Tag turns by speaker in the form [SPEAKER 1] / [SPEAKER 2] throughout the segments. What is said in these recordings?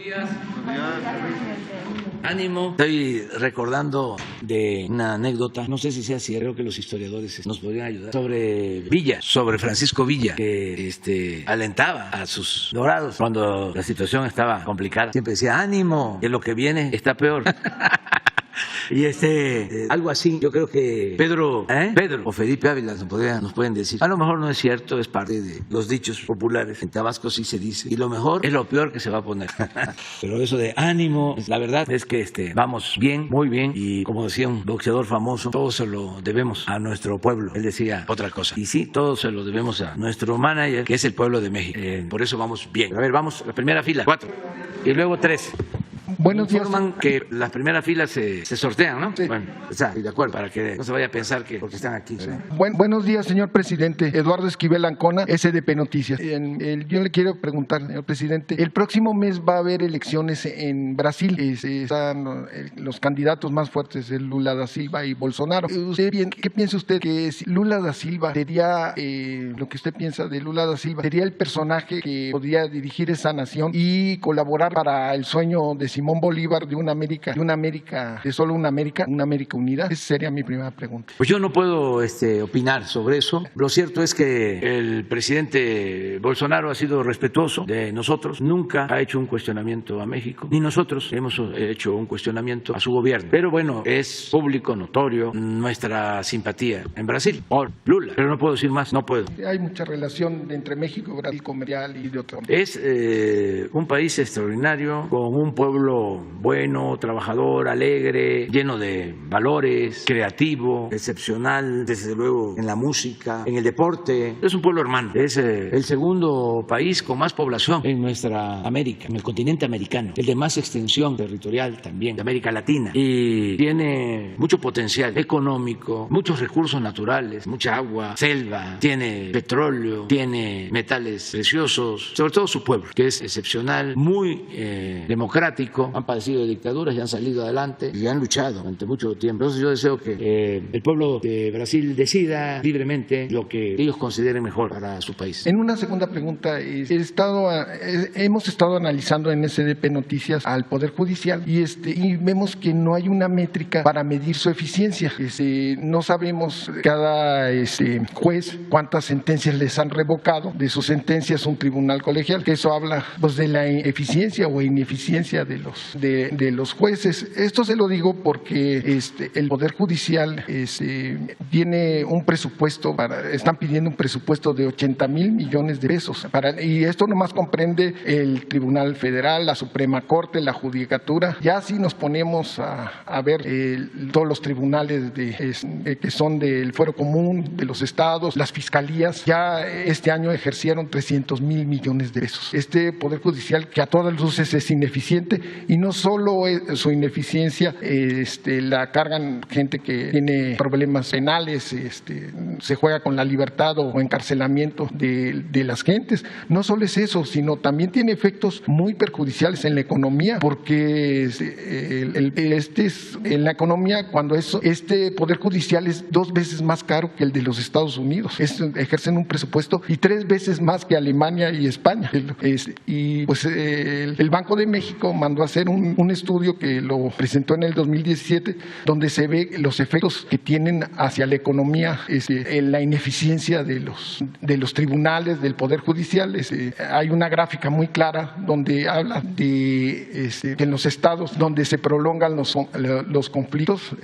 [SPEAKER 1] días. Ánimo. Estoy recordando de una anécdota, no sé si sea cierto, creo que los historiadores nos podrían ayudar, sobre Villa, sobre Francisco Villa, que alentaba a sus dorados cuando la situación estaba complicada. Siempre decía, ánimo, que lo que viene está peor. Y algo así, yo creo que Pedro o Felipe Ávila nos pueden decir. A lo mejor no es cierto, es parte de los dichos populares. En Tabasco sí se dice. Y lo mejor es lo peor que se va a poner. Pero eso de ánimo, la verdad es que vamos bien, muy bien. Y como decía un boxeador famoso, todo se lo debemos a nuestro pueblo. Él decía otra cosa. Y sí, todo se lo debemos a nuestro manager, que es el pueblo de México. Por eso vamos bien. A ver, vamos, la primera fila, 4. Y luego 3.
[SPEAKER 2] Buenos días.
[SPEAKER 1] Informan que las primeras filas se sortean, ¿no? Sí. Bueno, está, de acuerdo, para que no se vaya a pensar que porque están aquí. Sí.
[SPEAKER 2] Buenos días, señor presidente. Eduardo Esquivel Ancona, SDP Noticias. Yo le quiero preguntar, señor presidente, el próximo mes va a haber elecciones en Brasil. Están los candidatos más fuertes, Lula da Silva y Bolsonaro. ¿Qué piensa usted? Que Lula da Silva sería, lo que usted piensa de Lula da Silva, sería el personaje que podría dirigir esa nación y colaborar para el sueño de Simón Bolívar de una América, de solo una América unida? Esa sería mi primera pregunta.
[SPEAKER 1] Pues yo no puedo opinar sobre eso. Lo cierto es que el presidente Bolsonaro ha sido respetuoso de nosotros, nunca ha hecho un cuestionamiento a México, ni nosotros hemos hecho un cuestionamiento a su gobierno. Pero bueno, es público, notorio, nuestra simpatía en Brasil por Lula. Pero no puedo decir más, no puedo.
[SPEAKER 2] Hay mucha relación entre México y Brasil, comercial y de otro.
[SPEAKER 1] Es un país extraordinario, con un pueblo bueno, trabajador, alegre, lleno de valores, creativo, excepcional, desde luego en la música, en el deporte. Es un pueblo hermano. Es el segundo país con más población en nuestra América, en el continente americano, el de más extensión territorial también de América Latina, y tiene mucho potencial económico, muchos recursos naturales, mucha agua, selva, tiene petróleo, tiene metales preciosos, sobre todo su pueblo, que es excepcional, muy democrático. Han padecido de dictaduras y han salido adelante y han luchado durante mucho tiempo. Entonces yo deseo que el pueblo de Brasil decida libremente lo que ellos consideren mejor para su país.
[SPEAKER 2] En una segunda pregunta, hemos estado analizando en SDP Noticias al Poder Judicial y vemos que no hay una métrica para medir su eficiencia. No sabemos cada juez cuántas sentencias les han revocado de sus sentencias un tribunal colegial, que eso habla pues de la eficiencia o ineficiencia de los jueces. Esto se lo digo porque el Poder Judicial tiene un presupuesto, están pidiendo un presupuesto de 80,000 millones de pesos. Y esto nomás comprende el Tribunal Federal, la Suprema Corte, la Judicatura. Ya si nos ponemos a ver todos los tribunales que son del Fuero Común, de los estados, las fiscalías, ya este año ejercieron 300,000 millones de pesos. Este Poder Judicial, que a todas luces es ineficiente, y no solo su ineficiencia la cargan gente que tiene problemas penales, se juega con la libertad o encarcelamiento de las gentes. No solo es eso, sino también tiene efectos muy perjudiciales en la economía, porque en la economía, cuando este Poder Judicial es 2 veces más caro que el de los Estados Unidos. Ejercen un presupuesto y 3 veces más que Alemania y España. Y pues el Banco de México mandó a hacer un estudio que lo presentó en el 2017, donde se ve los efectos que tienen hacia la economía, la ineficiencia de los tribunales, del Poder Judicial. Hay una gráfica muy clara donde habla de que en los estados donde se prolongan los conflictos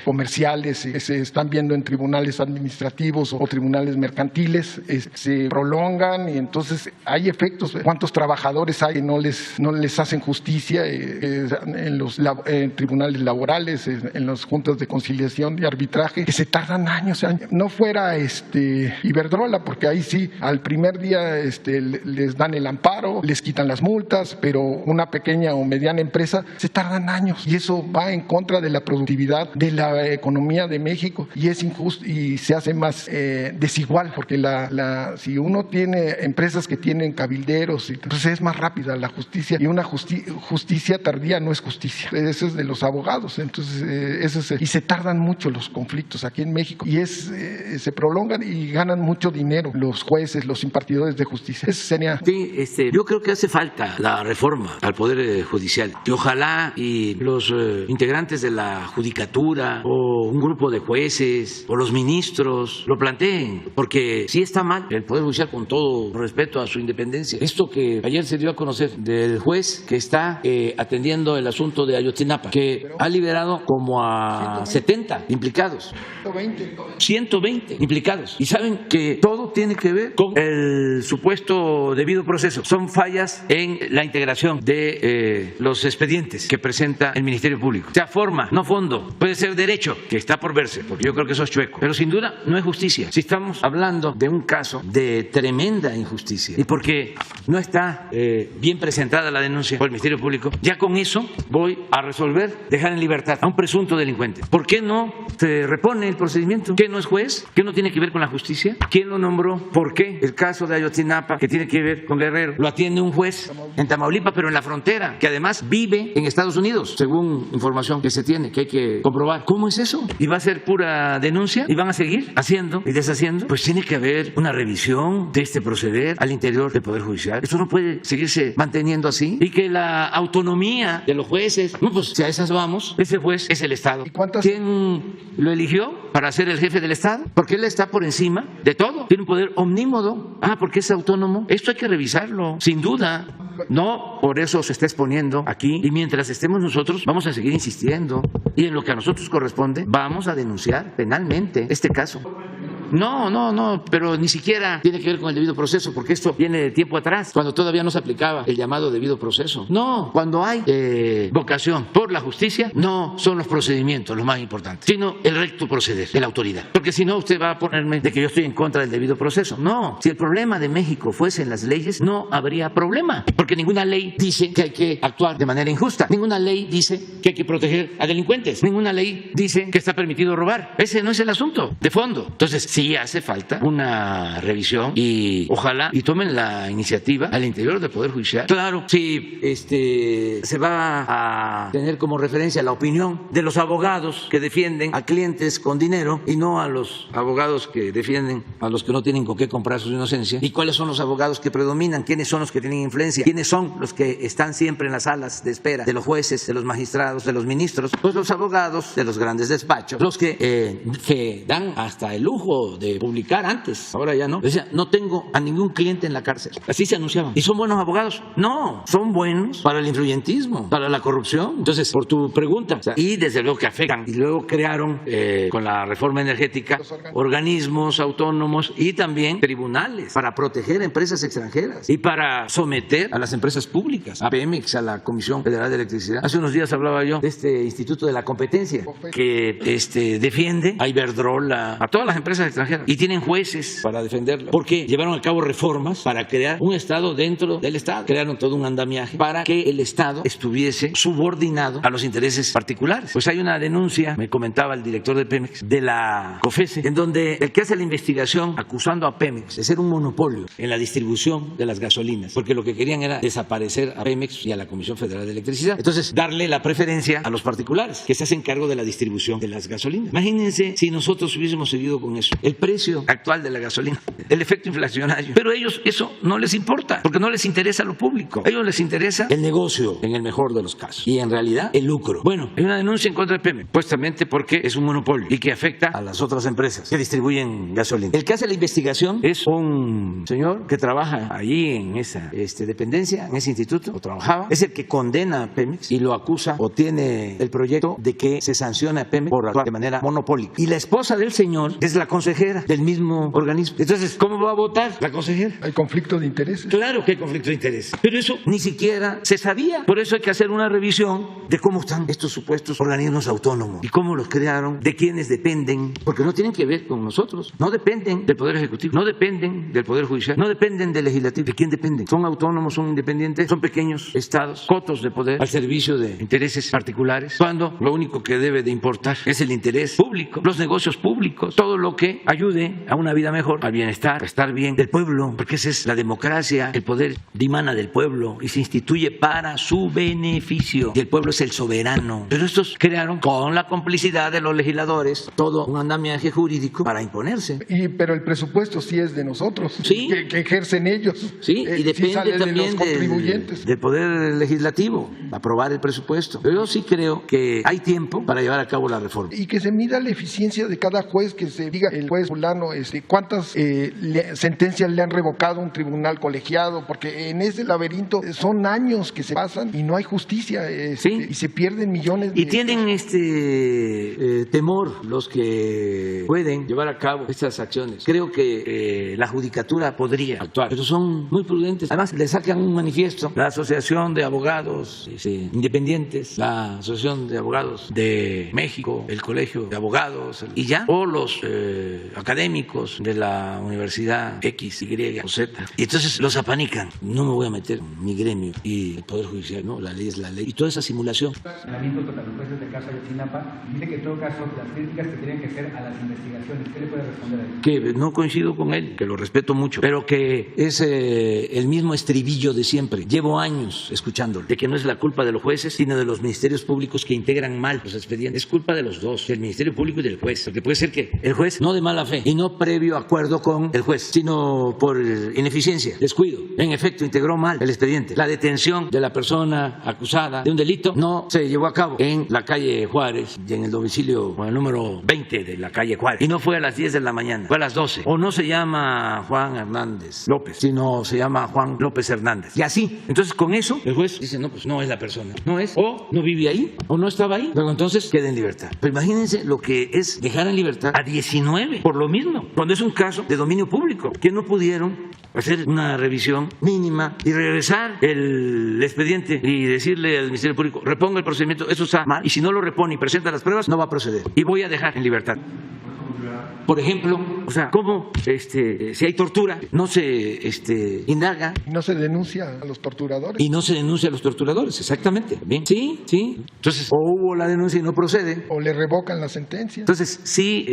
[SPEAKER 2] comerciales, se están viendo en tribunales administrativos o tribunales mercantiles, se prolongan, y entonces hay efectos. ¿Cuántos trabajadores hay que no les hacen justicia en los tribunales laborales, en las juntas de conciliación y arbitraje, que se tardan años? No fuera Iberdrola, porque ahí sí, al primer día les dan el amparo, les quitan las multas, pero una pequeña o mediana empresa se tardan años, y eso va en contra de la productividad de la economía de México, y es injusto y se hace más desigual, porque si uno tiene empresas que tienen cabilderos, entonces es más rápida la justicia, y una justicia justicia tardía no es justicia. Eso es de los abogados. Entonces, y se tardan mucho los conflictos aquí en México y se prolongan y ganan mucho dinero los jueces, los impartidores de justicia. Eso sería...
[SPEAKER 1] Sí, yo creo que hace falta la reforma al Poder Judicial y ojalá y los integrantes de la judicatura o un grupo de jueces o los ministros lo planteen, porque sí está mal el Poder Judicial, con todo respeto a su independencia. Esto que ayer se dio a conocer del juez que está atendiendo el asunto de Ayotzinapa, que ha liberado como a 70 implicados. 120 implicados. Y saben que todo tiene que ver con el supuesto debido proceso. Son fallas en la integración de los expedientes que presenta el Ministerio Público. O sea, forma, no fondo. Puede ser derecho, que está por verse, porque yo creo que eso es chueco. Pero sin duda no es justicia. Si estamos hablando de un caso de tremenda injusticia y porque no está bien presentada la denuncia por el Ministerio Público, ya con eso voy a resolver dejar en libertad a un presunto delincuente. ¿Por qué no se repone el procedimiento? ¿Qué no es juez? ¿Qué no tiene que ver con la justicia? ¿Quién lo nombró? ¿Por qué? El caso de Ayotzinapa, que tiene que ver con Guerrero, lo atiende un juez en Tamaulipas, pero en la frontera, que además vive en Estados Unidos, según información que se tiene, que hay que comprobar. ¿Cómo es eso? ¿Y va a ser pura denuncia? ¿Y van a seguir haciendo y deshaciendo? Pues tiene que haber una revisión de este proceder al interior del Poder Judicial. Esto no puede seguirse manteniendo así. Y que la autonomía de los jueces, no, pues si a esas vamos, ese juez es el Estado. ¿Quién lo eligió para ser el jefe del Estado? Porque él está por encima de todo. Tiene un poder omnímodo. Porque es autónomo. Esto hay que revisarlo, sin duda. No, por eso se está exponiendo aquí. Y mientras estemos nosotros, vamos a seguir insistiendo. Y en lo que a nosotros corresponde, vamos a denunciar penalmente este caso. No, pero ni siquiera tiene que ver con el debido proceso, porque esto viene de tiempo atrás, cuando todavía no se aplicaba el llamado debido proceso. No, cuando hay vocación por la justicia, no son los procedimientos los más importantes, sino el recto proceder de la autoridad. Porque si no, usted va a ponerme de que yo estoy en contra del debido proceso. No, si el problema de México fuese en las leyes, no habría problema, porque ninguna ley dice que hay que actuar de manera injusta, ninguna ley dice que hay que proteger a delincuentes, ninguna ley dice que está permitido robar. Ese no es el asunto de fondo. Entonces, sí hace falta una revisión y ojalá y tomen la iniciativa al interior del Poder Judicial. Claro, si se va a tener como referencia la opinión de los abogados que defienden a clientes con dinero y no a los abogados que defienden a los que no tienen con qué comprar su inocencia. ¿Y cuáles son los abogados que predominan? ¿Quiénes son los que tienen influencia? ¿Quiénes son los que están siempre en las salas de espera de los jueces, de los magistrados, de los ministros? Pues los abogados de los grandes despachos, los que dan hasta el lujo de publicar antes, ahora ya no. Decía, no tengo a ningún cliente en la cárcel. Así se anunciaban. ¿Y son buenos abogados? No, son buenos para el influyentismo, para la corrupción. Entonces, por tu pregunta, y desde luego que afectan. Y luego crearon, con la reforma energética, organismos autónomos y también tribunales para proteger a empresas extranjeras y para someter a las empresas públicas, a Pemex, a la Comisión Federal de Electricidad. Hace unos días hablaba yo de este Instituto de la Competencia que defiende a Iberdrola, a todas las empresas extranjeras, y tienen jueces para defenderla, porque llevaron a cabo reformas para crear un Estado dentro del Estado. Crearon todo un andamiaje para que el Estado estuviese subordinado a los intereses particulares. Pues hay una denuncia, me comentaba el director de Pemex, de la COFECE, en donde el que hace la investigación acusando a Pemex de ser un monopolio en la distribución de las gasolinas, porque lo que querían era desaparecer a Pemex y a la Comisión Federal de Electricidad. Entonces, darle la preferencia a los particulares que se hacen cargo de la distribución de las gasolinas. Imagínense si nosotros hubiésemos seguido con eso. El precio actual de la gasolina, el efecto inflacionario. Pero a ellos eso no les importa, porque no les interesa lo público. A ellos les interesa el negocio, en el mejor de los casos. Y en realidad, el lucro. Bueno, hay una denuncia en contra de Pemex, puestamente porque es un monopolio y que afecta a las otras empresas que distribuyen gasolina. El que hace la investigación es un señor que trabaja allí en esa dependencia, en ese instituto, o trabajaba. Es el que condena a Pemex y lo acusa o tiene el proyecto de que se sancione a Pemex por actuar de manera monopólica. Y la esposa del señor es la consejera del mismo organismo. Entonces, ¿cómo va a votar la consejera?
[SPEAKER 2] Hay conflicto de intereses.
[SPEAKER 1] Claro que hay conflicto de intereses, pero eso ni siquiera se sabía. Por eso hay que hacer una revisión de cómo están estos supuestos organismos autónomos y cómo los crearon, de quiénes dependen, porque no tienen que ver con nosotros. No dependen del Poder Ejecutivo, no dependen del Poder Judicial, no dependen del Legislativo. ¿De quién dependen? Son autónomos, son independientes, son pequeños estados, cotos de poder al servicio de intereses particulares, cuando lo único que debe de importar es el interés público, los negocios públicos, todo lo que ayude a una vida mejor, al bienestar, a estar bien del pueblo, porque esa es la democracia, el poder dimana del pueblo y se instituye para su beneficio y el pueblo es el soberano. Pero estos crearon con la complicidad de los legisladores todo un andamiaje jurídico para imponerse.
[SPEAKER 2] Pero el presupuesto sí es de nosotros,
[SPEAKER 1] sí,
[SPEAKER 2] que ejercen ellos.
[SPEAKER 1] Sí, y depende
[SPEAKER 2] sí
[SPEAKER 1] también del poder legislativo, aprobar el presupuesto. Pero yo sí creo que hay tiempo para llevar a cabo la reforma.
[SPEAKER 2] Y que se mida la eficiencia de cada juez, que se diga el juez fulano, cuántas sentencias le han revocado a un tribunal colegiado, porque en ese laberinto son años que se pasan y no hay justicia,
[SPEAKER 1] sí,
[SPEAKER 2] y se pierden millones
[SPEAKER 1] y tienen temor los que pueden llevar a cabo estas acciones. Creo que la judicatura podría actuar, pero son muy prudentes. Además, le sacan un manifiesto la Asociación de Abogados Independientes, la Asociación de Abogados de México, el Colegio de Abogados, y ya, o los académicos de la Universidad X, Y o Z. Y entonces los apanican. No me voy a meter en mi gremio y el Poder Judicial, ¿no? La ley es la ley. Y toda esa simulación.
[SPEAKER 3] Contra los jueces del caso Ayotzinapa, dice que en todo caso las críticas que tienen que hacer a las investigaciones. ¿Qué le puede responder a eso?
[SPEAKER 1] Que no coincido con él, que lo respeto mucho, pero que es el mismo estribillo de siempre. Llevo años escuchándolo, de que no es la culpa de los jueces, sino de los ministerios públicos que integran mal los expedientes. Es culpa de los dos, del Ministerio Público y del juez, porque puede ser que el juez, no de mala fe y no previo acuerdo con el juez, sino por ineficiencia, descuido, en efecto integró mal el expediente. La detención de la persona acusada de un delito no se llevó a cabo en la calle Juárez y en el domicilio con el número 20 de la calle Juárez, y no fue a las 10 de la mañana, fue a las 12. O no se llama Juan Hernández López, sino se llama Juan López Hernández. Y así, entonces con eso el juez dice, no, pues no es la persona, no es, o no vive ahí, o no estaba ahí, pero entonces queda en libertad. Pero imagínense lo que es dejar en libertad a 19 por lo mismo, cuando es un caso de dominio público, que no pudieron hacer una revisión mínima y regresar el expediente y decirle al Ministerio Público, reponga el procedimiento, eso está mal, y si no lo repone y presenta las pruebas, no va a proceder, y voy a dejar en libertad. Por ejemplo, o sea, ¿cómo si hay tortura no se indaga?
[SPEAKER 2] Y no se denuncia a los torturadores.
[SPEAKER 1] Y no se denuncia a los torturadores, exactamente. Bien. Sí, sí. Entonces, o hubo la denuncia y no procede.
[SPEAKER 2] O le revocan la sentencia.
[SPEAKER 1] Entonces, sí,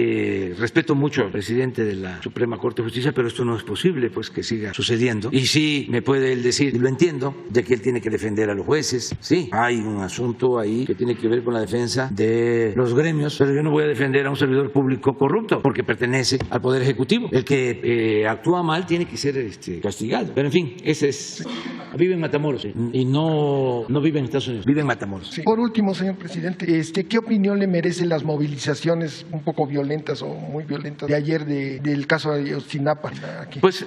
[SPEAKER 1] respeto mucho al presidente de la Suprema Corte de Justicia, pero esto no es posible, pues, que siga sucediendo. Y sí, me puede él decir, y lo entiendo, de que él tiene que defender a los jueces. Sí, hay un asunto ahí que tiene que ver con la defensa de los gremios, pero yo no voy a defender a un servidor público corrupto, porque pertenece al Poder Ejecutivo. El que actúa mal tiene que ser castigado. Pero en fin, ese es... Vive en Matamoros, y no vive en Estados Unidos, vive en Matamoros.
[SPEAKER 2] Sí. Por último, señor presidente, ¿qué opinión le merecen las movilizaciones un poco violentas o muy violentas de ayer del caso de Ayotzinapa?
[SPEAKER 1] Pues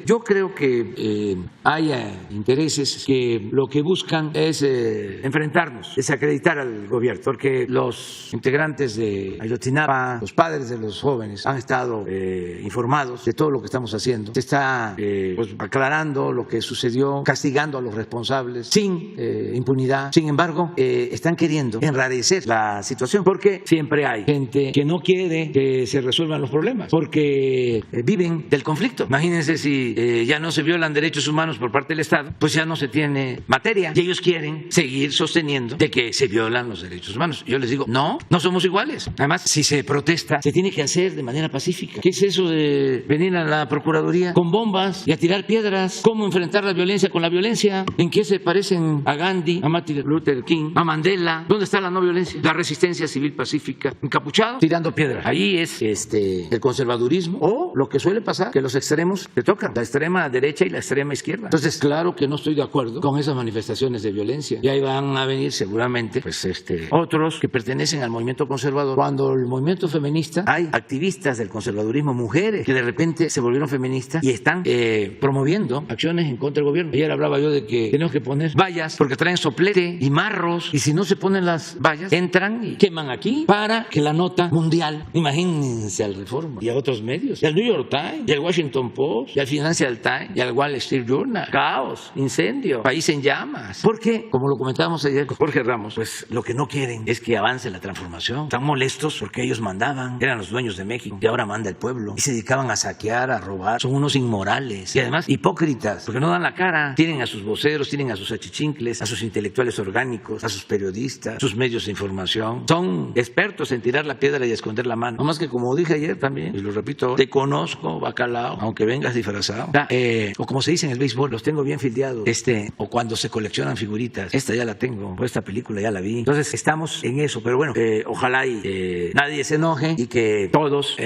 [SPEAKER 1] yo creo que hay intereses que lo que buscan es enfrentarnos, desacreditar al gobierno, porque los integrantes de Ayotzinapa, los padres de los jóvenes, han estado informados de todo lo que estamos haciendo. Se está pues, aclarando lo que sucedió, castigando a los responsables sin impunidad. Sin embargo, están queriendo enrarecer la situación, porque siempre hay gente que no quiere que se resuelvan los problemas, porque viven del conflicto. Imagínense si ya no se violan derechos humanos por parte del Estado, pues ya no se tiene materia, y ellos quieren seguir sosteniendo de que se violan los derechos humanos. Yo les digo, no somos iguales. Además, si se protesta, se tiene que hacer de manera pacífica. ¿Qué es eso de venir a la Procuraduría con bombas y a tirar piedras? ¿Cómo enfrentar la violencia con la violencia? ¿En qué se parecen a Gandhi, a Martin Luther King, a Mandela? ¿Dónde está la no violencia? La resistencia civil pacífica. Encapuchados, tirando piedras. Ahí es el conservadurismo, o lo que suele pasar, que los extremos te tocan, la extrema derecha y la extrema izquierda. Entonces, claro que no estoy de acuerdo con esas manifestaciones de violencia. Y ahí van a venir seguramente pues otros que pertenecen al movimiento conservador. Cuando el movimiento feminista, hay activistas del conservadurismo, mujeres que de repente se volvieron feministas y están promoviendo acciones en contra del gobierno. Ayer hablaba yo de que tenemos que poner vallas porque traen soplete y marros, y si no se ponen las vallas, entran y queman aquí para que la nota mundial, imagínense al Reforma y a otros medios, y al New York Times, y al Washington Post, y al Financial Times, y al Wall Street Journal, caos, incendio, país en llamas. Porque, como lo comentábamos ayer con Jorge Ramos, pues lo que no quieren es que avance la transformación. Están molestos porque ellos mandaban, eran los los dueños de México, que ahora manda el pueblo, y se dedicaban a saquear, a robar. Son unos inmorales y además hipócritas, porque no dan la cara. Tienen a sus voceros, tienen a sus achichincles, a sus intelectuales orgánicos, a sus periodistas, sus medios de información. Son expertos en tirar la piedra y esconder la mano. No más que, como dije ayer también, y lo repito, te conozco, bacalao, aunque vengas disfrazado. O como se dice en el béisbol, los tengo bien fildeados. O cuando se coleccionan figuritas, esta ya la tengo, o esta película ya la vi. Entonces estamos en eso, pero bueno, ojalá y nadie se enoje y que todos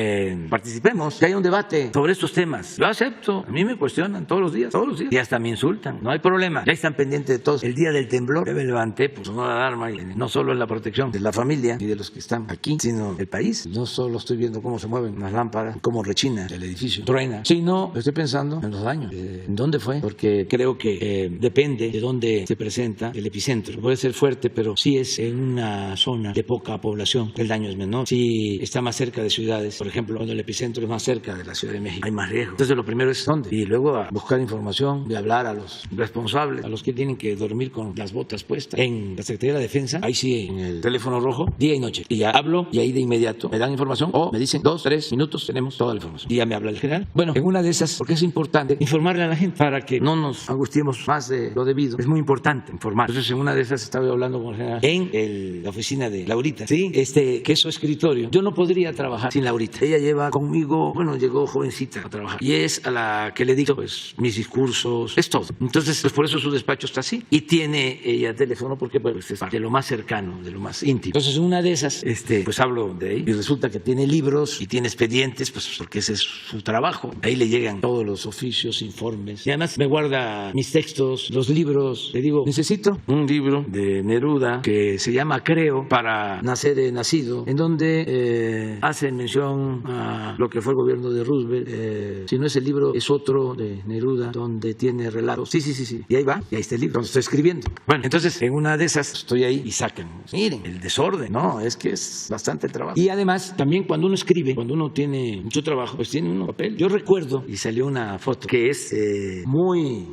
[SPEAKER 1] participemos, que haya un debate sobre estos temas. Yo acepto, a mí me cuestionan todos los días, y hasta me insultan, no hay problema, ya están pendientes de todos. El día del temblor, yo me levanté, pues sonó la alarma, y no solo es la protección de la familia y de los que están aquí, sino del país. No solo estoy viendo cómo se mueven las lámparas, cómo rechina el edificio, truena, sino estoy pensando en los daños, en dónde fue, porque creo que depende de dónde se presenta el epicentro. Puede ser fuerte, pero si es en una zona de poca población, el daño es menor. Si está más cerca de ciudades, por ejemplo, cuando el epicentro es más cerca de la Ciudad de México, hay más riesgo. Entonces lo primero es dónde, y luego a buscar información, de hablar a los responsables, a los que tienen que dormir con las botas puestas. En la Secretaría de la Defensa, ahí sí, en el teléfono rojo, día y noche. Y ya hablo, y ahí de inmediato me dan información, o me dicen 2, 3 minutos, tenemos toda la información. Y ya me habla el general. Bueno, en una de esas, porque es importante informarle a la gente para que no nos angustiemos más de lo debido. Es muy importante informar. Entonces, en una de esas estaba hablando con el general en la oficina de Laurita, ¿sí? Que es su escritorio. Yo no podría trabajar sin Laurita. Ella lleva conmigo, llegó jovencita a trabajar. Y es a la que le dicto, pues, mis discursos, es todo. Entonces, pues por eso su despacho está así. Y tiene ella teléfono porque, pues, es de lo más cercano, de lo más íntimo. Entonces, en una de esas, pues hablo de ahí. Y resulta que tiene libros y tiene expedientes, pues, porque ese es su trabajo. Ahí le llegan todos los oficios, informes. Y además me guarda mis textos, los libros. Le digo, necesito un libro de Neruda que se llama Creo, para nacer he nacido, en donde hace mención a lo que fue el gobierno de Roosevelt. Si no es el libro, es otro de Neruda, donde tiene relatos. Sí. Y ahí va, y ahí está el libro, donde estoy escribiendo. Bueno, entonces, en una de esas estoy ahí y sacan. Miren, el desorden, ¿no? Es que es bastante trabajo. Y además, también cuando uno escribe, cuando uno tiene mucho trabajo, pues tiene un papel. Yo recuerdo, y salió una foto que es muy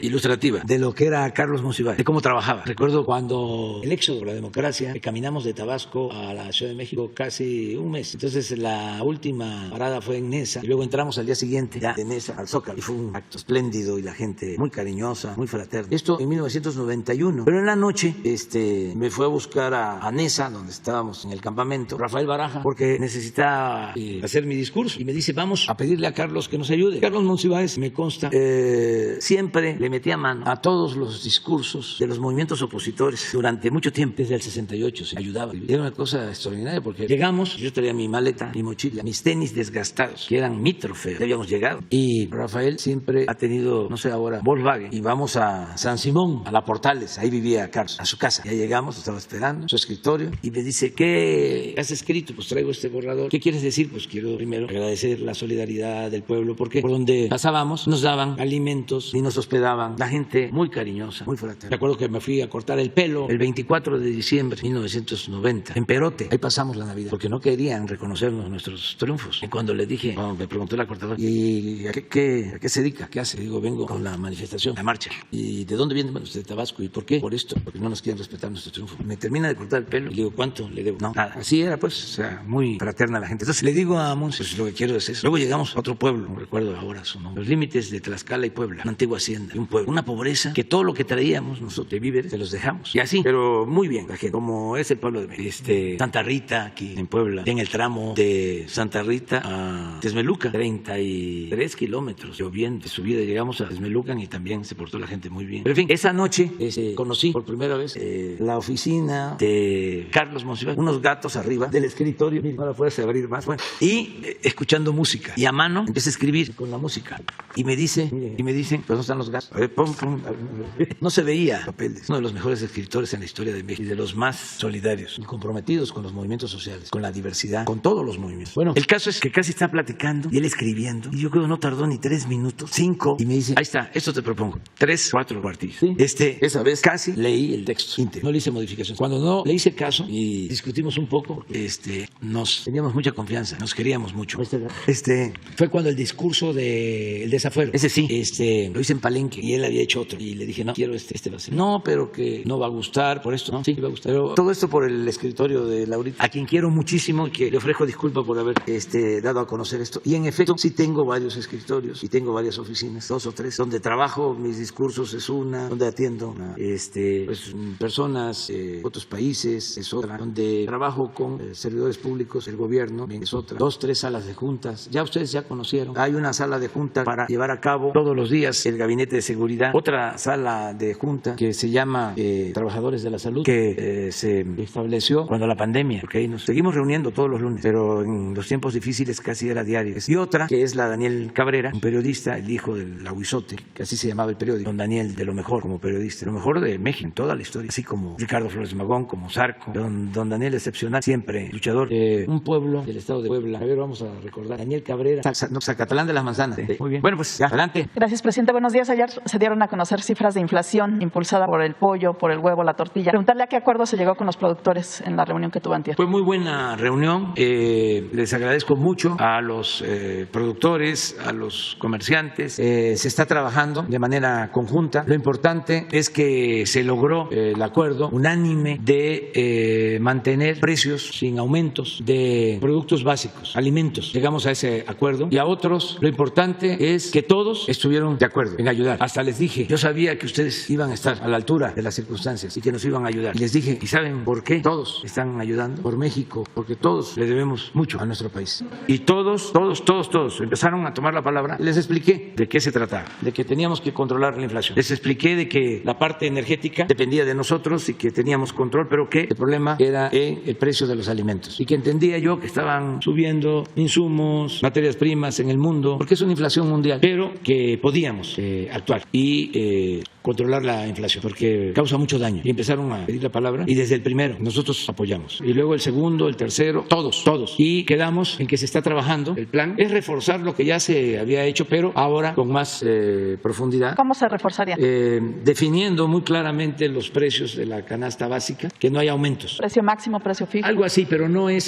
[SPEAKER 1] ilustrativa de lo que era Carlos Monsiváis, de cómo trabajaba. Recuerdo cuando el éxodo por la democracia, caminamos de Tabasco a la Ciudad de México casi un mes. Entonces, la última parada fue en Nesa, y luego entramos al día siguiente ya de Nesa al Zócalo. Y fue un acto espléndido, y la gente muy cariñosa, muy fraterna. Esto en 1991. Pero en la noche, me fue a buscar a Nesa, donde estábamos en el campamento, Rafael Baraja, porque necesitaba hacer mi discurso. Y me dice, vamos a pedirle a Carlos que nos ayude. Carlos Monsiváis, me consta, siempre le metía mano a todos los discursos de los movimientos opositores durante mucho tiempo, desde el 68 se ayudaba. Y era una cosa extraordinaria, porque llegamos, yo traía mi maleta, mi mochila, mis tenis desgastados, que eran mi trofeo, habíamos llegado. Y Rafael siempre ha tenido, no sé ahora, Volkswagen, y vamos a San Simón, a la Portales, ahí vivía Carlos, a su casa. Ya llegamos, estaba esperando, su escritorio, y me dice, ¿qué has escrito? Pues traigo este borrador. ¿Qué quieres decir? Pues quiero primero agradecer la solidaridad del pueblo, porque por donde pasábamos nos daban alimentos y nos hospedaban. La gente muy cariñosa, muy fraterna. Recuerdo que me fui a cortar el pelo el 24 de diciembre de 1990, en Perote. Ahí pasamos la Navidad, porque no querían reconocernos nuestros triunfos. Y cuando le dije, me preguntó la cortadora, ¿y a qué se dedica? ¿Qué hace? Digo, vengo con la manifestación, la marcha. ¿Y de dónde viene? Bueno, de Tabasco. ¿Y por qué? Por esto, porque no nos quieren respetar nuestro triunfo. Me termina de cortar el pelo y le digo, ¿cuánto le debo? No, nada. Así era, pues, o sea, muy fraterna la gente. Entonces le digo a Mons, pues lo que quiero es eso. Luego llegamos a otro pueblo, no recuerdo ahora su nombre, los límites de Tlaxcala y Puebla, una antigua hacienda, un pueblo, una pobreza, que todo lo que traíamos nosotros de víveres se los dejamos. Y así, pero muy bien, la gente, como es el pueblo de México. Santa Rita, aquí en Puebla, en el tramo de Santa Rita a Texmelucan, 33 kilómetros, lloviendo, de subida, llegamos a Texmelucan y también se portó la gente muy bien. Pero en fin, esa noche conocí por primera vez la oficina de Carlos Monsiváis, unos gatos arriba del escritorio, ahora puedes abrir más, bueno, y escuchando música, y a mano empecé a escribir con la música, y me dicen, pues no están los gatos, a ver, no se veía papeles, uno de los mejores escritores en la historia de México, y de los más solidarios, y comprometidos con los movimientos sociales, con la diversidad, con todos los movimientos. Bueno, el caso es que casi está platicando, y él escribiendo, y yo creo que no tardó ni 3 minutos, 5, y me dice, ahí está, esto te propongo, 3, 4 cuartillos. ¿Sí? Esa vez casi leí el texto íntegro, no le hice modificaciones. Cuando no le hice caso y discutimos un poco, nos teníamos mucha confianza, nos queríamos mucho. Fue cuando el discurso del desafuero, ese sí, lo hice en Palenque, y él había hecho otro, y le dije, no, quiero va a ser. No, pero que no va a gustar, por esto, no, sí, va a gustar. Pero todo esto por el escritorio de Laurita, a quien quiero muchísimo y que le ofrezco ofrezco disculpas por haber dado a conocer esto. Y en efecto, sí tengo varios escritorios y tengo varias oficinas, 2 o 3, donde trabajo, mis discursos es una, donde atiendo pues, personas de otros países es otra, donde trabajo con servidores públicos, el gobierno es otra, 2, 3 salas de juntas. Ya ustedes ya conocieron. Hay una sala de junta para llevar a cabo todos los días el gabinete de seguridad, otra sala de junta que se llama Trabajadores de la Salud, que se estableció cuando la pandemia, porque ahí nos seguimos reuniendo todos los lunes, pero en los tiempos difíciles casi era diario. Y otra, que es la Daniel Cabrera, un periodista, el hijo del Aguizote, que así se llamaba el periódico, don Daniel, de lo mejor como periodista, lo mejor de México en toda la historia, así como Ricardo Flores Magón, como Zarco, don Daniel excepcional, siempre luchador. Un pueblo del estado de Puebla. A ver, vamos a recordar. Daniel Cabrera, Zacatlán de las Manzanas. Muy bien. Bueno, pues ya, adelante.
[SPEAKER 4] Gracias, presidente. Buenos días. Ayer se dieron a conocer cifras de inflación impulsada por el pollo, por el huevo, la tortilla. Preguntarle a qué acuerdo se llegó con los productores en la reunión que tuvo antier.
[SPEAKER 1] Fue muy buena reunión. Les agradezco mucho a los productores, a los comerciantes. Se está trabajando de manera conjunta. Lo importante es que se logró el acuerdo unánime de mantener precios sin aumentos de productos básicos, alimentos. Llegamos a ese acuerdo. Y a otros, lo importante es que todos estuvieron de acuerdo en ayudar. Hasta les dije, yo sabía que ustedes iban a estar a la altura de las circunstancias y que nos iban a ayudar. Y les dije, ¿y saben por qué? Todos están ayudando. Por México, porque todos le debemos mucho a nuestro país. Y todos empezaron a tomar la palabra. Les expliqué de qué se trataba, de que teníamos que controlar la inflación. Les expliqué de que la parte energética dependía de nosotros y que teníamos control, pero que el problema era en el precio de los alimentos. Y que entendía yo que estaban subiendo insumos, materias primas en el mundo, porque es una inflación mundial, pero que podíamos actuar y controlar la inflación, porque causa mucho daño. Y empezaron a pedir la palabra y desde el primero nosotros apoyamos. Y luego el segundo, el tercero, todos. Y quedamos en que se está trabajando. El plan es reforzar lo que ya se había hecho, pero ahora con más profundidad.
[SPEAKER 4] ¿Cómo se reforzaría?
[SPEAKER 1] Definiendo muy claramente los precios de la canasta básica, que no hay aumentos.
[SPEAKER 4] ¿Precio máximo, precio fijo?
[SPEAKER 1] Algo así, pero no es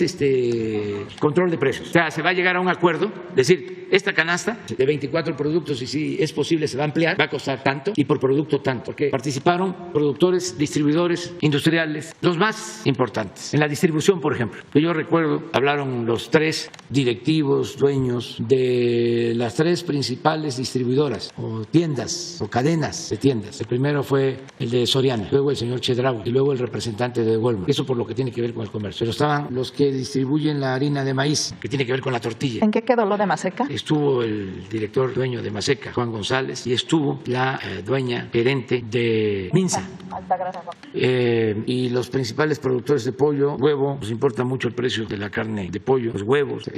[SPEAKER 1] control de precios. O sea, se va a llegar a un acuerdo, decir, esta canasta de 24 productos, y si es posible se va a ampliar, va a costar tanto y por producto tanto, porque participaron productores, distribuidores, industriales, los más importantes. En la distribución, por ejemplo, que yo recuerdo, hablaron los 3 directivos, dueños de las 3 principales distribuidoras o tiendas o cadenas de tiendas. El primero fue el de Soriana, luego el señor Chedraui y luego el representante de Walmart. Eso por lo que tiene que ver con el comercio. Pero estaban los que distribuyen la harina de maíz, que tiene que ver con la tortilla.
[SPEAKER 4] ¿En qué quedó lo de Maseca?
[SPEAKER 1] Estuvo el director dueño de Maseca, Juan González, y estuvo la dueña gerente de Minsa. Y los principales productores de pollo, huevo, nos importa mucho el precio de la carne de pollo, los huevos,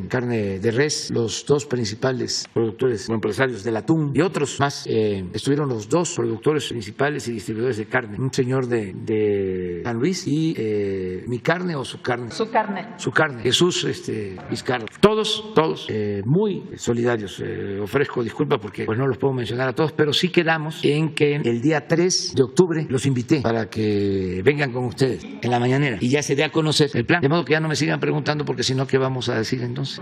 [SPEAKER 1] carne de res, los 2 principales productores o empresarios del atún y otros más. Estuvieron los 2 productores principales y distribuidores de carne, un señor de San Luis y Mi Carne o Su Carne.
[SPEAKER 4] Su Carne.
[SPEAKER 1] Su Carne, Jesús Vizcarra. Todos muy solidarios. Ofrezco disculpas porque pues no los puedo mencionar a todos, pero sí quedamos en que el día 3 de octubre los invité para que vengan con ustedes en la mañanera y ya se dé a conocer el plan. De modo que ya no me sigan preguntando porque si no, ¿qué vamos a decir entonces?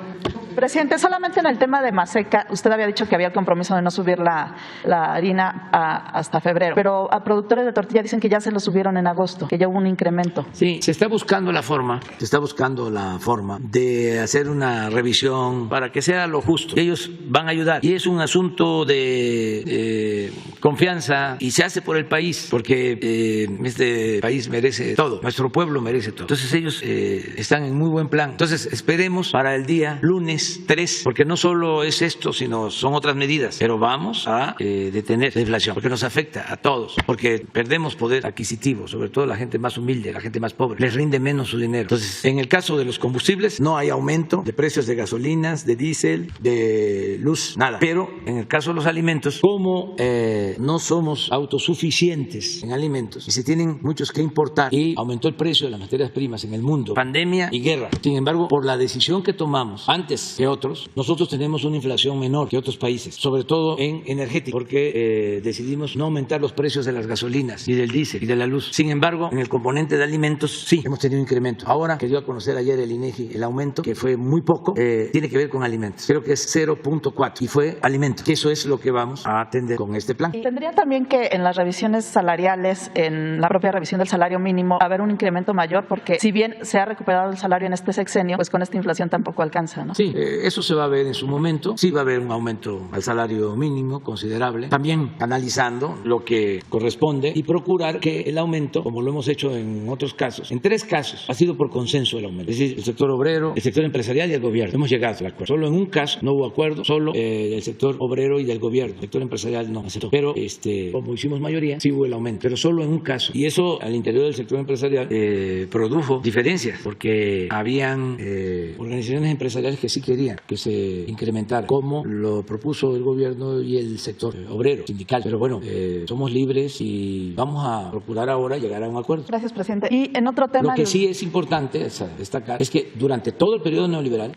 [SPEAKER 4] Presidente, solamente en el tema de Maseca, usted había dicho que había el compromiso de no subir la harina hasta febrero, pero a productores de tortilla dicen que ya se lo subieron en agosto, que ya hubo un incremento.
[SPEAKER 1] Sí, se está buscando la forma de hacer una revisión para que sea lo justo. Ellos van a ayudar y es un asunto de confianza y se hace por el país, porque este país merece todo, nuestro pueblo merece todo. Entonces ellos están en muy buen plan. Entonces esperemos para el día lunes 3, porque no solo es esto, sino son otras medidas, pero vamos a detener la inflación, porque nos afecta a todos, porque perdemos poder adquisitivo, sobre todo la gente más humilde, la gente más pobre, les rinde menos su dinero. Entonces, en el caso de los combustibles, no hay aumento de precios de gasolinas, de diésel, de luz, nada. Pero en el caso de los alimentos, como no somos autosuficientes en alimentos y se tienen muchos que importar y aumentó el precio de las materias primas en el mundo, pandemia y guerra. Sin embargo, por la decisión que tomamos antes que otros, nosotros tenemos una inflación menor que otros países, sobre todo en energético, porque decidimos no aumentar los precios de las gasolinas y del diésel y de la luz. Sin embargo, en el componente de alimentos sí hemos tenido un incremento. Ahora que dio a conocer ayer el INEGI el aumento, que fue muy poco, tiene que ver con alimentos. Creo que es 0.4 y fue alimentos, que eso es lo que vamos a atender con este plan.
[SPEAKER 4] Y tendría también que en las revisiones salariales, en la propia revisión del salario mínimo, haber un incremento mayor, porque si bien se ha recuperado el salario en este sexenio, pues con esta inflación tampoco alcanza, ¿no?
[SPEAKER 1] Sí, eso se va a ver en su momento. Sí va a haber un aumento al salario mínimo considerable. También analizando lo que corresponde y procurar que el aumento, como lo hemos hecho en otros casos, en 3 casos ha sido por consenso el aumento. Es decir, el sector obrero, el sector empresarial y el gobierno. Hemos llegado al acuerdo. Solo en un caso no hubo acuerdo, solo del sector obrero y del gobierno. El sector empresarial no aceptó. Pero como hicimos mayoría, sí hubo el aumento, pero solo en un caso. Y eso al interior del sector empresarial produjo diferencias, porque habían organizaciones empresariales que sí querían que se incrementara, como lo propuso el gobierno y el sector obrero, sindical. Pero bueno, somos libres y vamos a procurar ahora llegar a un acuerdo.
[SPEAKER 4] Gracias, presidente. Y en otro tema...
[SPEAKER 1] Lo que sí es importante destacar es que durante todo el periodo neoliberal,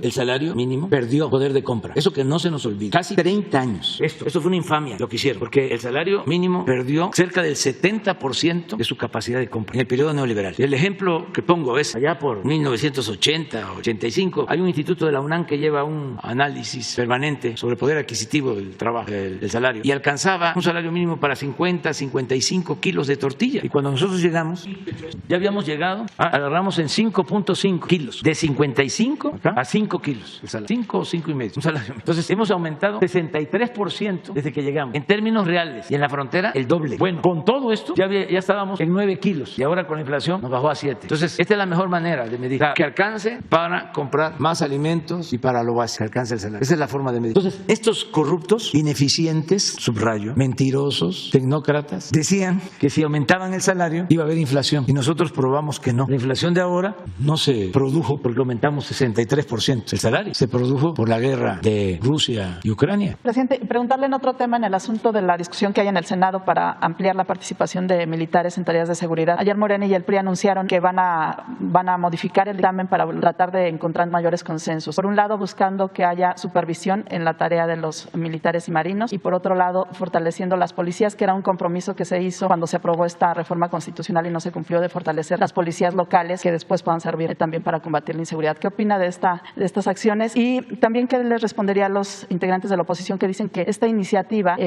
[SPEAKER 1] el salario mínimo perdió poder de compra. Eso que no se nos olvide. Casi 30 años. Esto fue una infamia lo que hicieron, porque el salario mínimo perdió cerca del 70% de su capacidad de compra en el periodo neoliberal. Y el ejemplo que pongo es allá por 1980 o 85, hay un instituto de la UNAM que lleva un análisis permanente sobre poder adquisitivo del trabajo, del salario, y alcanzaba un salario mínimo para 50, 55 kilos de tortilla. Y cuando nosotros llegamos, ya habíamos llegado, agarramos en 5.5 kilos, de 55 a 5 kilos, el salario, 5 o 5 y medio, un salario. Entonces hemos aumentado 63% desde que llegamos, en términos reales, y en la frontera el doble. Bueno, con todo esto ya estábamos en 9 kilos, y ahora con la inflación nos bajó a 7. Entonces esta es la mejor manera de medir, que alcance para comprar más alimentos y para lo básico, que alcance el salario. Esa es la forma de medir. Entonces estos corruptos, ineficientes, subrayo, mentirosos, tecnócratas, decían que si aumentaban el salario iba a haber inflación, y nosotros probamos que no. La inflación de ahora no se produjo porque aumentamos 63% el salario, se produjo por la guerra de Rusia y Ucrania.
[SPEAKER 4] Presidente, preguntarle en otro tema, en el asunto de la discusión que hay en el Senado para ampliar la participación de militares en tareas de seguridad. Ayer Morena y el PRI anunciaron que van a modificar el dictamen para tratar de encontrar mayores consensos. Por un lado, buscando que haya supervisión en la tarea de los militares y marinos, y por otro lado, fortaleciendo las policías, que era un compromiso que se hizo cuando se aprobó esta reforma constitucional y no se cumplió, de fortalecer las policías locales que después puedan servir también para combatir la inseguridad. ¿Qué opina de estas acciones? Y también, ¿qué les respondería a los integrantes de la oposición que dicen que en esta iniciativa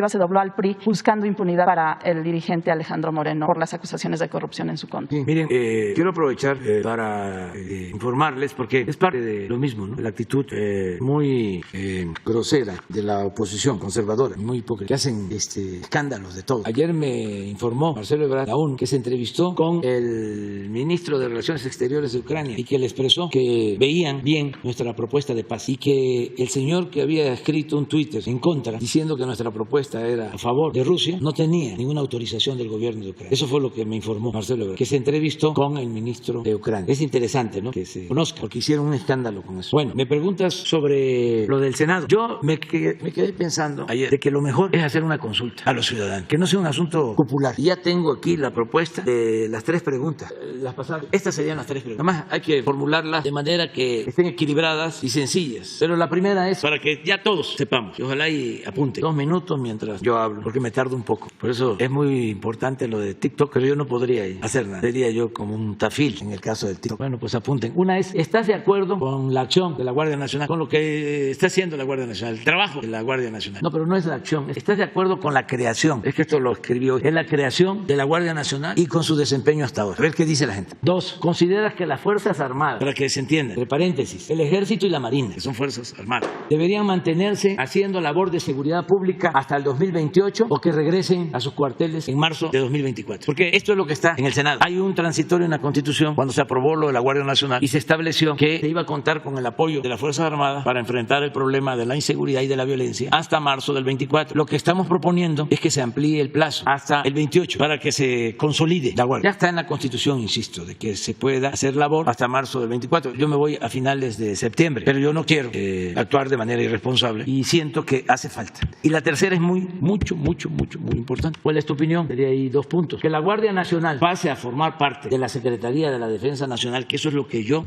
[SPEAKER 4] se dobló al PRI buscando impunidad para el dirigente Alejandro Moreno por las acusaciones de corrupción en su contra?
[SPEAKER 1] Sí, miren, quiero aprovechar para informarles, porque es parte de lo mismo, ¿no? La actitud muy grosera de la oposición conservadora, muy hipócrita, que hacen escándalos de todo. Ayer me informó Marcelo Ebrard, aún, que se entrevistó con el ministro de Relaciones Exteriores de Ucrania y que le expresó que veían bien nuestra propuesta de paz, y que el señor que había escrito un Twitter en contra diciendo que nuestra propuesta era a favor de Rusia no tenía ninguna autorización del gobierno de Ucrania. Eso fue lo que me informó Marcelo Ebrard, que se entrevistó con el ministro de Ucrania. Es interesante, ¿no?, que se conozca, porque hicieron un escándalo con eso. Bueno, me preguntas sobre lo del Senado. Yo me quedé pensando ayer de que lo mejor es hacer una consulta a los ciudadanos, que no sea un asunto popular. Y ya tengo aquí la propuesta de las 3 preguntas, las pasadas. Estas serían las 3 preguntas. Además, hay que formularlas de manera que estén equilibradas y sencillas. Pero la primera es para que ya todos sepamos, y ojalá y apunten 2 minutos mientras yo hablo, porque me tardo un poco. Por eso es muy importante lo de TikTok, pero yo no podría hacer nada. Sería yo como un tafil en el caso del TikTok. Bueno, pues apunten. Una es, ¿estás de acuerdo con la acción de la Guardia Nacional, con lo que está haciendo la Guardia Nacional, el trabajo de la Guardia Nacional? No, pero no es la acción. ¿Estás de acuerdo con la creación? Es que esto lo escribió hoy. Es la creación de la Guardia Nacional y con su desempeño hasta ahora. A ver qué dice la gente. 2, ¿consideras que las Fuerzas Armadas, para que se entienda, entre paréntesis, el Ejército y la Marina, que son Fuerzas Armadas, deberían mantenerse haciendo labor de seguridad pública hasta el 2028 o que regresen a sus cuarteles en marzo de 2024? Porque esto es lo que está en el Senado. Hay un transitorio en la Constitución cuando se aprobó lo de la Guardia Nacional y se estableció que se iba a contar con el apoyo de las Fuerzas Armadas para enfrentar el problema de la inseguridad y de la violencia hasta marzo del 24. Lo que estamos proponiendo es que se amplíe el plazo hasta el 28 para que se consolide la Guardia. Ya está en la Constitución, insisto, de que se pueda hacer labor hasta marzo del 24. Yo me voy a finales de septiembre, pero yo no quiero actuar de manera irresponsable y siento que hace falta. Y la tercera es muy importante. ¿Cuál es tu opinión? Sería ahí 2 puntos. Que la Guardia Nacional pase a formar parte de la Secretaría de la Defensa Nacional, que eso es lo que yo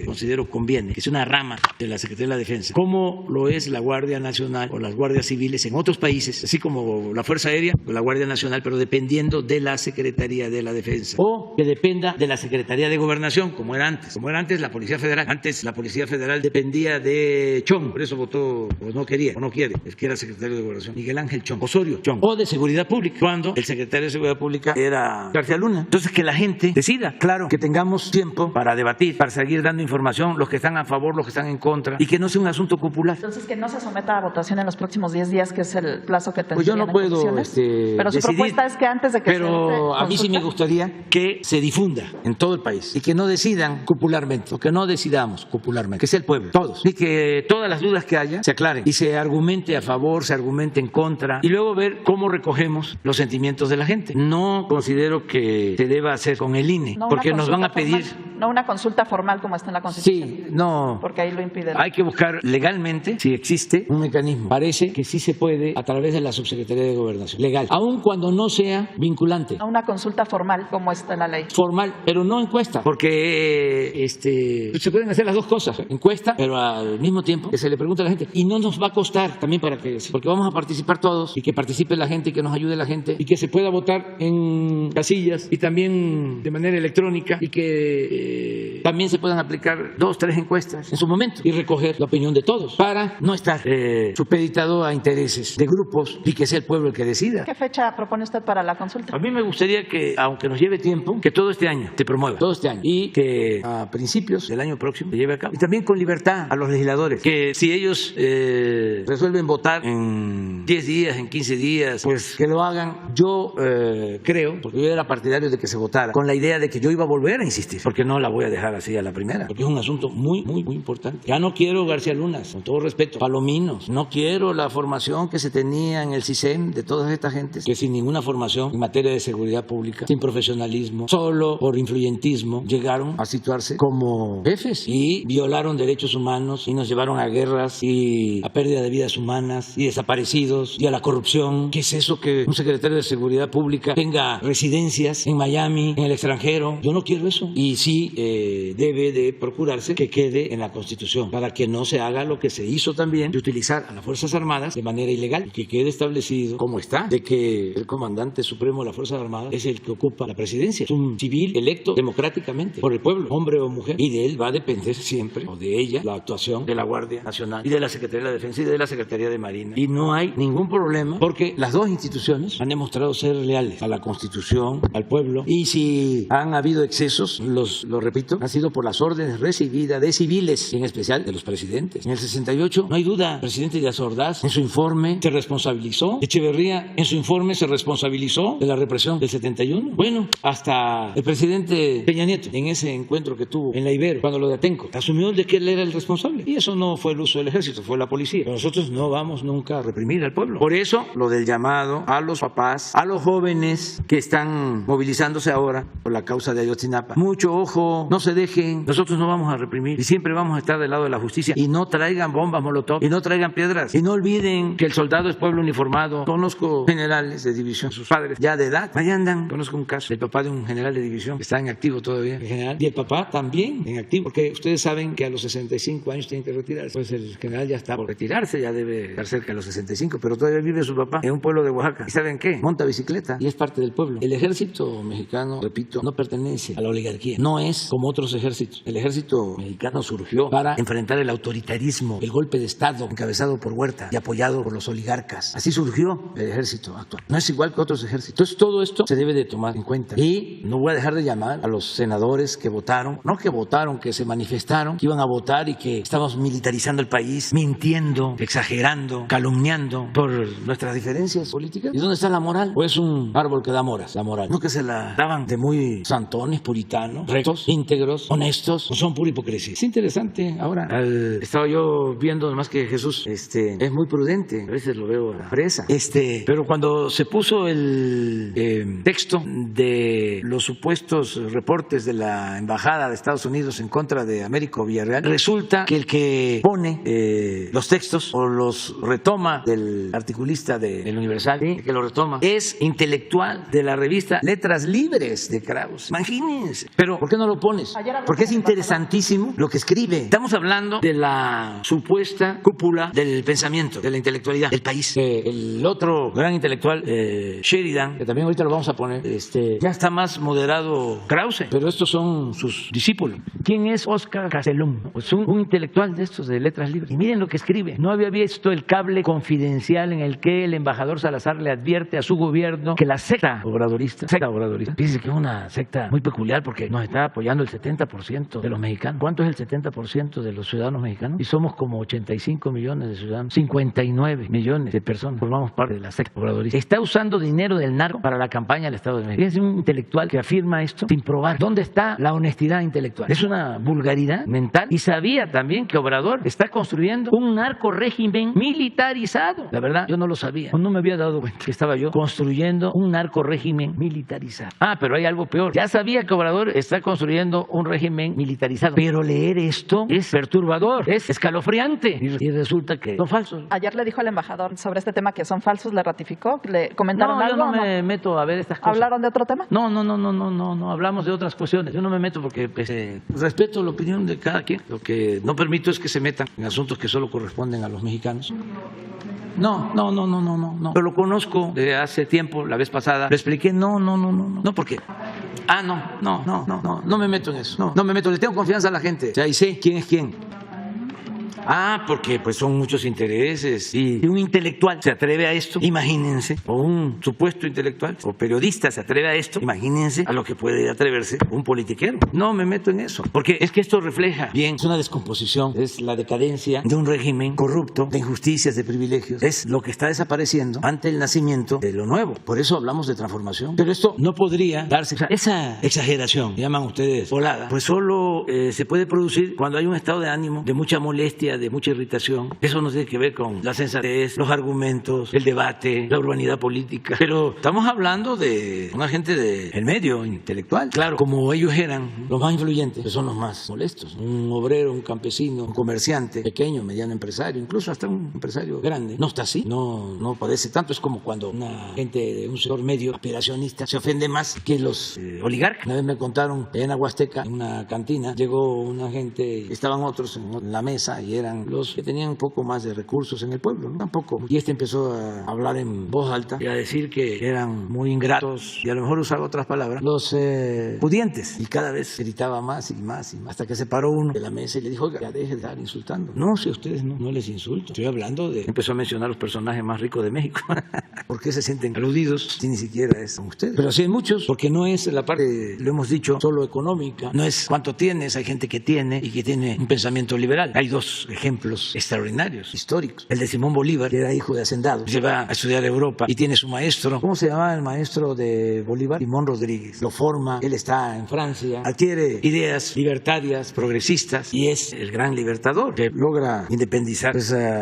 [SPEAKER 1] considero conviene, que es una rama de la Secretaría de la Defensa, como lo es la Guardia Nacional o las guardias civiles en otros países, así como la Fuerza Aérea o la Guardia Nacional, pero dependiendo de la Secretaría de la Defensa, o que dependa de la Secretaría de Gobernación, como era antes. Como era antes la Policía Federal. Antes la Policía Federal dependía de Chong, por eso votó, o no quería, o no quiere, es que era secretario de Gobernación, Miguel Ángel Chong, Osorio Chong, o de Seguridad Pública, cuando el secretario de Seguridad Pública era García Luna. Entonces, que la gente decida, claro, que tengamos tiempo para debatir, para seguir dando información, los que están a favor, los que están en contra, y que no sea un asunto popular.
[SPEAKER 4] Entonces, que no se someta a votación en los próximos 10 días, que es el plazo que tendrían.
[SPEAKER 1] Pues yo no puedo
[SPEAKER 4] pero su
[SPEAKER 1] decidir,
[SPEAKER 4] propuesta es que antes de que
[SPEAKER 1] pero a mí sí me gustaría que se difunda en todo el país y que no decidan popularmente, o que no decidamos popularmente, que sea el pueblo, todos, y que todas las dudas que haya se aclaren y se argumente a favor, se argumente en contra, y luego ver cómo recogemos los sentimientos de la gente. No considero que se deba hacer con el INE,
[SPEAKER 4] no
[SPEAKER 1] porque nos van a pedir...
[SPEAKER 4] No una consulta formal como está en la Constitución.
[SPEAKER 1] Sí, no.
[SPEAKER 4] Porque ahí lo impide.
[SPEAKER 1] Hay que buscar legalmente si existe un mecanismo. Parece que sí se puede a través de la Subsecretaría de Gobernación. Legal. Aun cuando no sea vinculante.
[SPEAKER 4] No una consulta formal como está en la ley.
[SPEAKER 1] Formal, pero no encuesta. Porque se pueden hacer las dos cosas. Encuesta, pero al mismo tiempo que se le pregunte a la gente. Y no nos va a costar también porque vamos a participar todos y que participe la gente y que nos ayude la gente y que se pueda votar en casillas y también de manera electrónica y que también se puedan aplicar 2, 3 encuestas en su momento y recoger la opinión de todos para no estar supeditado a intereses de grupos y que sea el pueblo el que decida.
[SPEAKER 4] ¿Qué fecha propone usted para la consulta?
[SPEAKER 1] A mí me gustaría que, aunque nos lleve tiempo, que todo este año se promueva, todo este año, y que a principios del año próximo se lleve a cabo. Y también con libertad a los legisladores, que si ellos resuelven votar en 10 días, en 15 días, pues que lo hagan. Yo creo, porque yo era partidario de que se votara, con la idea de que yo iba a volver a insistir, porque no la voy a dejar así a la primera, porque es un asunto muy, muy, muy importante. Ya no quiero García Lunas, con todo respeto, palominos, no quiero la formación que se tenía en el CISEN de todas estas gentes, que sin ninguna formación en materia de seguridad pública, sin profesionalismo, solo por influyentismo, llegaron a situarse como jefes y violaron derechos humanos y nos llevaron a guerras y a pérdida de vidas humanas y desaparecidos y a la corrupción. ¿Qué es eso que un secretario de Seguridad Pública tenga residencias en Miami, en el extranjero? Yo no quiero eso. Y sí debe de procurarse que quede en la Constitución para que no se haga lo que se hizo también de utilizar a las Fuerzas Armadas de manera ilegal y que quede establecido como está, de que el comandante supremo de las Fuerzas Armadas es el que ocupa la presidencia. Es un civil electo democráticamente por el pueblo, hombre o mujer, y de él va a depender siempre, o de ella, la actuación de la Guardia Nacional y de la Secretaría de la Defensa y de la Secretaría de Marina. Y no hay ningún problema porque las dos instituciones han demostrado ser leales a la Constitución, al pueblo, y si han habido excesos, lo repito, han sido por las órdenes recibidas de civiles, en especial de los presidentes. En el 68, no hay duda, el presidente Díaz Ordaz en su informe se responsabilizó, Echeverría en su informe se responsabilizó de la represión del 71. Bueno, hasta el presidente Peña Nieto, en ese encuentro que tuvo en la Ibero, cuando lo de Atenco, asumió de que él era el responsable. Y eso no fue el uso del ejército, fue la policía. Pero nosotros no vamos nunca a reprimir al pueblo. Por eso, lo del llamado a los papás, a los jóvenes que están movilizándose ahora por la causa de Ayotzinapa. Mucho ojo, no se dejen, nosotros no vamos a reprimir y siempre vamos a estar del lado de la justicia. Y no traigan bombas molotov y no traigan piedras. Y no olviden que el soldado es pueblo uniformado. Conozco generales de división, sus padres ya de edad, allá andan. Conozco un caso, el papá de un general de división que está en activo todavía, el general, y el papá también en activo, porque ustedes saben que a los 65 años tienen que retirarse. Pues el general ya está por retirarse, ya debe estar cerca de los 65, pero todavía vive su papá en un pueblo de Oaxaca. ¿Y saben qué? Monta bicicleta y es parte del pueblo. El ejército mexicano, repito, no pertenece a la oligarquía, no es como otros ejércitos. El ejército mexicano surgió para enfrentar el autoritarismo, el golpe de Estado encabezado por Huerta y apoyado por los oligarcas. Así surgió el ejército actual. No es igual que otros ejércitos. Entonces todo esto se debe de tomar en cuenta. Y no voy a dejar de llamar a los senadores que votaron, no que votaron, que se manifestaron, que iban a votar y que estamos militarizando el país, mintiendo, exagerando, calumniando por nuestras diferencias políticas. ¿Y dónde está la moral? ¿O es un árbol que da moras, la moral? No, que se la daban de muy santones, puritanos, rectos, íntegros, honestos, o son pura hipocresía. Es interesante. Ahora, estaba yo viendo nomás que Jesús es muy prudente, a veces lo veo a la presa, pero cuando se puso el texto de los supuestos reportes de la Embajada de Estados Unidos en contra de Américo Villarreal, resulta que el que pone los textos o los retoma del articulista del Universal, ¿sí? El que lo retoma, es intelectual de la revista Letras Libres de Krauss. Imagínense. Pero, ¿por qué no lo pones? porque es interesantísimo lo que escribe. Estamos hablando de la supuesta cúpula del pensamiento, de la intelectualidad del país. El otro gran intelectual, Sheridan, que también ahorita lo vamos a poner, ya está más moderado Krause, pero estos son sus discípulos. ¿Quién es Oscar Castellón? Pues un intelectual de estos de letras libres. Y miren lo que escribe. No había visto el cable confidencial en el que el embajador Salazar le advierte a su gobierno que la secta obradorista, dice que es una secta muy peculiar porque nos está apoyando el 70% de los mexicanos. ¿Cuánto es el 70% de los ciudadanos mexicanos? Y somos como 85 millones de ciudadanos, 59 millones de personas formamos parte de la secta obradorista. Está usando dinero del narco para la campaña del Estado de México. Es un intelectual que afirma esto sin probar. ¿Dónde está la honestidad intelectual? Es una vulgaridad mental. Y sabía también que Obrador está construyendo un narco régimen militarizado. La verdad, yo no lo sabía. No me había dado cuenta que estaba yo construyendo un narco régimen militarizado. Pero hay algo peor. Ya sabía que Obrador está construyendo un régimen militarizado. Pero leer esto es perturbador, es escalofriante. Y resulta que son falsos.
[SPEAKER 4] Ayer le dijo al embajador sobre este tema que son falsos, ¿le ratificó? ¿Le comentaron algo?
[SPEAKER 1] Yo no me meto a ver estas cosas.
[SPEAKER 4] ¿Hablaron de otro tema?
[SPEAKER 1] No, hablamos de otras cuestiones. Yo no me meto porque respeto la opinión de cada quien. Lo que no permito es que se metan en asuntos que solo corresponden a los mexicanos. No. Pero lo conozco de hace tiempo, la vez pasada. Le expliqué, no, porque... no me meto en eso. No me meto, le tengo confianza a la gente. O sea, y sé quién es quién. Porque pues son muchos intereses. Y un intelectual se atreve a esto, imagínense, o un supuesto intelectual o periodista se atreve a esto, imagínense a lo que puede atreverse un politiquero. No me meto en eso, porque es que esto refleja bien, es una descomposición, es la decadencia de un régimen corrupto, de injusticias, de privilegios, es lo que está desapareciendo ante el nacimiento de lo nuevo. Por eso hablamos de transformación. Pero esto no podría darse, esa exageración, llaman ustedes volada, pues solo se puede producir cuando hay un estado de ánimo de mucha molestia, de mucha irritación. Eso no tiene que ver con la sensatez, los argumentos, el debate, la urbanidad política. Pero estamos hablando de una gente del medio intelectual. Claro, como ellos eran los más influyentes, pues son los más molestos. Un obrero, un campesino, un comerciante, pequeño, mediano empresario, incluso hasta un empresario grande, no está así, no padece tanto. Es como cuando una gente de un sector medio aspiracionista se ofende más que los oligarcas. Una vez me contaron en Aguasteca, en una cantina, llegó una gente, estaban otros en la mesa y eran los que tenían un poco más de recursos en el pueblo, ¿no? Tampoco. Y empezó a hablar en voz alta y a decir que eran muy ingratos y a lo mejor usaba otras palabras, los pudientes. Y cada vez gritaba más y más, hasta que se paró uno de la mesa y le dijo, oiga, ya deje de estar insultando. No, si a ustedes no les insulto. Estoy hablando de... Empezó a mencionar los personajes más ricos de México. ¿Por qué se sienten aludidos si ni siquiera es con ustedes? Pero sí hay muchos, porque no es la parte, lo hemos dicho, solo económica. No es cuánto tienes, hay gente que tiene y que tiene un pensamiento liberal. Hay dos ejemplos extraordinarios, históricos. El de Simón Bolívar, que era hijo de hacendado, se va a estudiar a Europa y tiene su maestro. ¿Cómo se llamaba el maestro de Bolívar? Simón Rodríguez. Lo forma, él está en Francia, adquiere ideas libertarias, progresistas y es el gran libertador que logra independizar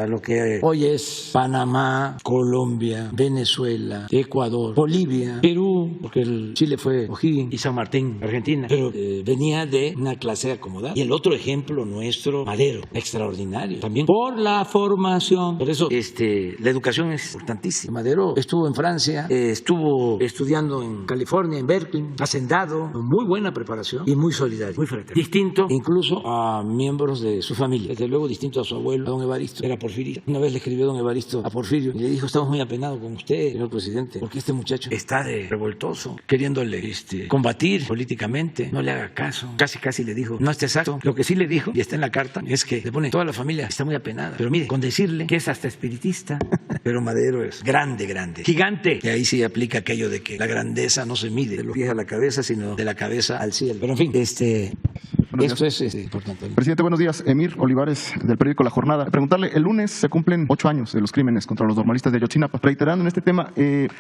[SPEAKER 1] lo que hoy es Panamá, Colombia, Venezuela, Ecuador, Bolivia, Perú, porque el Chile fue O'Higgins y San Martín, Argentina, pero venía de una clase acomodada. Y el otro ejemplo nuestro, Madero, extraordinario, también por la formación. Por eso la educación es importantísima. Madero estuvo en Francia, estuvo estudiando en California, en Berkeley, hacendado, con muy buena preparación y muy solidario, muy fraterno. Distinto incluso a miembros de su familia, desde luego distinto a su abuelo, a don Evaristo, era porfirista. Una vez le escribió don Evaristo a Porfirio y le dijo, estamos muy apenados con usted, señor presidente, porque este muchacho está de revoltoso, queriéndole combatir políticamente, no le haga caso. Casi le dijo, no está exacto. Lo que sí le dijo, y está en la carta, es que le pone, toda la familia está muy apenada, pero mire, con decirle que es hasta espiritista, pero Madero es grande, gigante. Y ahí sí aplica aquello de que la grandeza no se mide de los pies a la cabeza, sino de la cabeza al cielo. Pero en fin, esto es importante.
[SPEAKER 5] Presidente, buenos días. Emir Olivares, del periódico La Jornada. Preguntarle, el lunes se cumplen 8 años de los crímenes contra los normalistas de Ayotzinapa. Reiterando en este tema,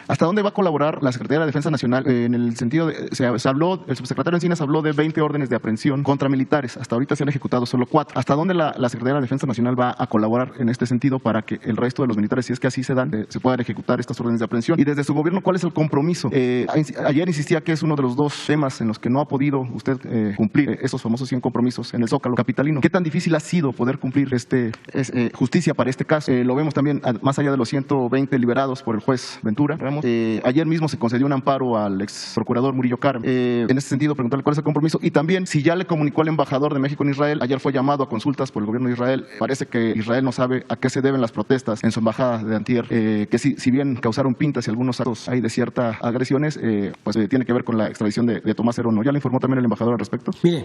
[SPEAKER 5] ¿hasta dónde va a colaborar la Secretaría de Defensa Nacional? En el sentido de, se habló, el subsecretario Encinas habló de 20 órdenes de aprehensión contra militares. Hasta ahorita se han ejecutado solo 4. ¿Hasta dónde la Secretaría de Defensa Nacional va a colaborar en este sentido para que el resto de los militares, si es que así se dan, se puedan ejecutar estas órdenes de aprehensión? Y desde su gobierno, ¿cuál es el compromiso? Ayer insistía que es uno de los 2 temas en los que no ha podido usted cumplir esos famosos famosos 100 compromisos en el Zócalo capitalino. ¿Qué tan difícil ha sido poder cumplir justicia para este caso? Lo vemos también más allá de los 120 liberados por el juez Ventura Ramos. Ayer mismo se concedió un amparo al ex procurador Murillo Karam. En ese sentido, preguntarle cuál es el compromiso y también si ya le comunicó al embajador de México en Israel. Ayer fue llamado a consultas por el gobierno de Israel. Parece que Israel no sabe a qué se deben las protestas en su embajada de antier, que si bien causaron pintas y algunos actos hay de ciertas agresiones, pues tiene que ver con la extradición de Tomás Herón. ¿Ya le informó también el embajador al respecto?
[SPEAKER 1] Mire,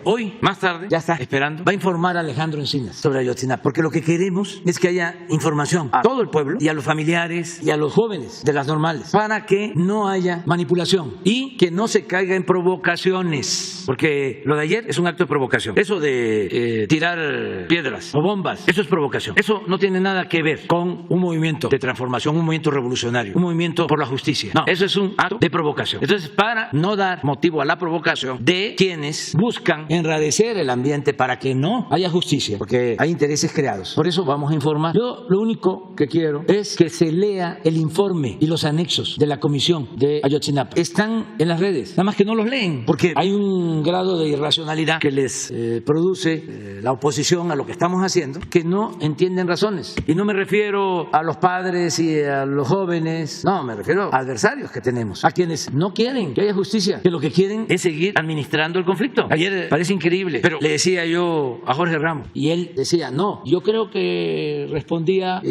[SPEAKER 1] hoy, más tarde, ya está esperando, va a informar a Alejandro Encinas sobre Ayotzinapa, porque lo que queremos es que haya información a todo el pueblo y a los familiares y a los jóvenes de las normales, para que no haya manipulación y que no se caiga en provocaciones, porque lo de ayer es un acto de provocación. Eso de tirar piedras o bombas, eso es provocación. Eso no tiene nada que ver con un movimiento de transformación, un movimiento revolucionario, un movimiento por la justicia. No, eso es un acto de provocación. Entonces, para no dar motivo a la provocación de quienes buscan enrarecer el ambiente para que no haya justicia, porque hay intereses creados. Por eso vamos a informar. Yo lo único que quiero es que se lea el informe y los anexos de la comisión de Ayotzinapa. Están en las redes, nada más que no los leen, porque hay un grado de irracionalidad que les produce la oposición a lo que estamos haciendo, que no entienden razones. Y no me refiero a los padres y a los jóvenes, no, me refiero a adversarios que tenemos, a quienes no quieren que haya justicia, que lo que quieren es seguir administrando el conflicto. Ayer parece increíble, pero le decía yo a Jorge Ramos y él decía, no, yo creo que respondía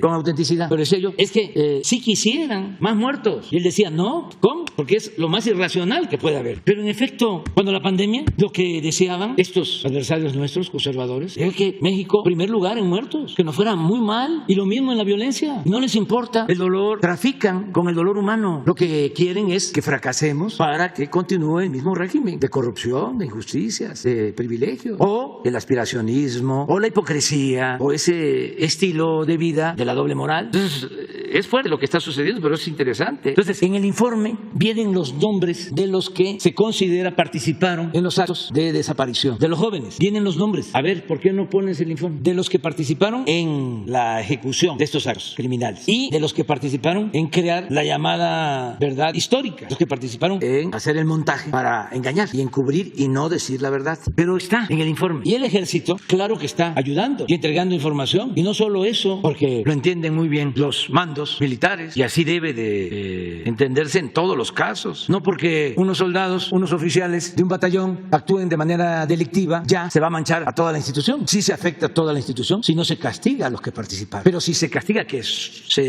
[SPEAKER 1] con autenticidad, pero decía yo, es que si quisieran más muertos. Y él decía, no, ¿cómo? Porque es lo más irracional que puede haber. Pero en efecto, cuando la pandemia, lo que deseaban estos adversarios nuestros, conservadores, era que México, primer lugar en muertos, que nos fuera muy mal, y lo mismo en la violencia. No les importa el dolor, trafican con el dolor humano. Lo que quieren es que fracasemos para que continúe el mismo régimen de corrupción, de injusticias, de privilegios, o el aspiracionismo, o la hipocresía, o ese estilo de vida de la doble moral. Entonces, es fuerte lo que está sucediendo, pero es interesante. Entonces, en el informe vienen los nombres de los que se considera participaron en los actos de desaparición. De los jóvenes, vienen los nombres. A ver, ¿por qué no pones el informe? De los que participaron en la ejecución de estos actos criminales y de los que participaron en crear la llamada verdad histórica, los que participaron en hacer el montaje para engañar y encubrir y no decir la verdad. Pero está en el informe. Y el ejército, claro que está ayudando y entregando información. Y no solo eso, porque lo entienden muy bien los mandos militares y así debe de entenderse en todos los casos. No porque unos soldados, unos oficiales de un batallón actúen de manera delictiva, ya se va a manchar a toda la institución. Sí se afecta a toda la institución si no se castiga a los que participaron. Pero si se castiga, que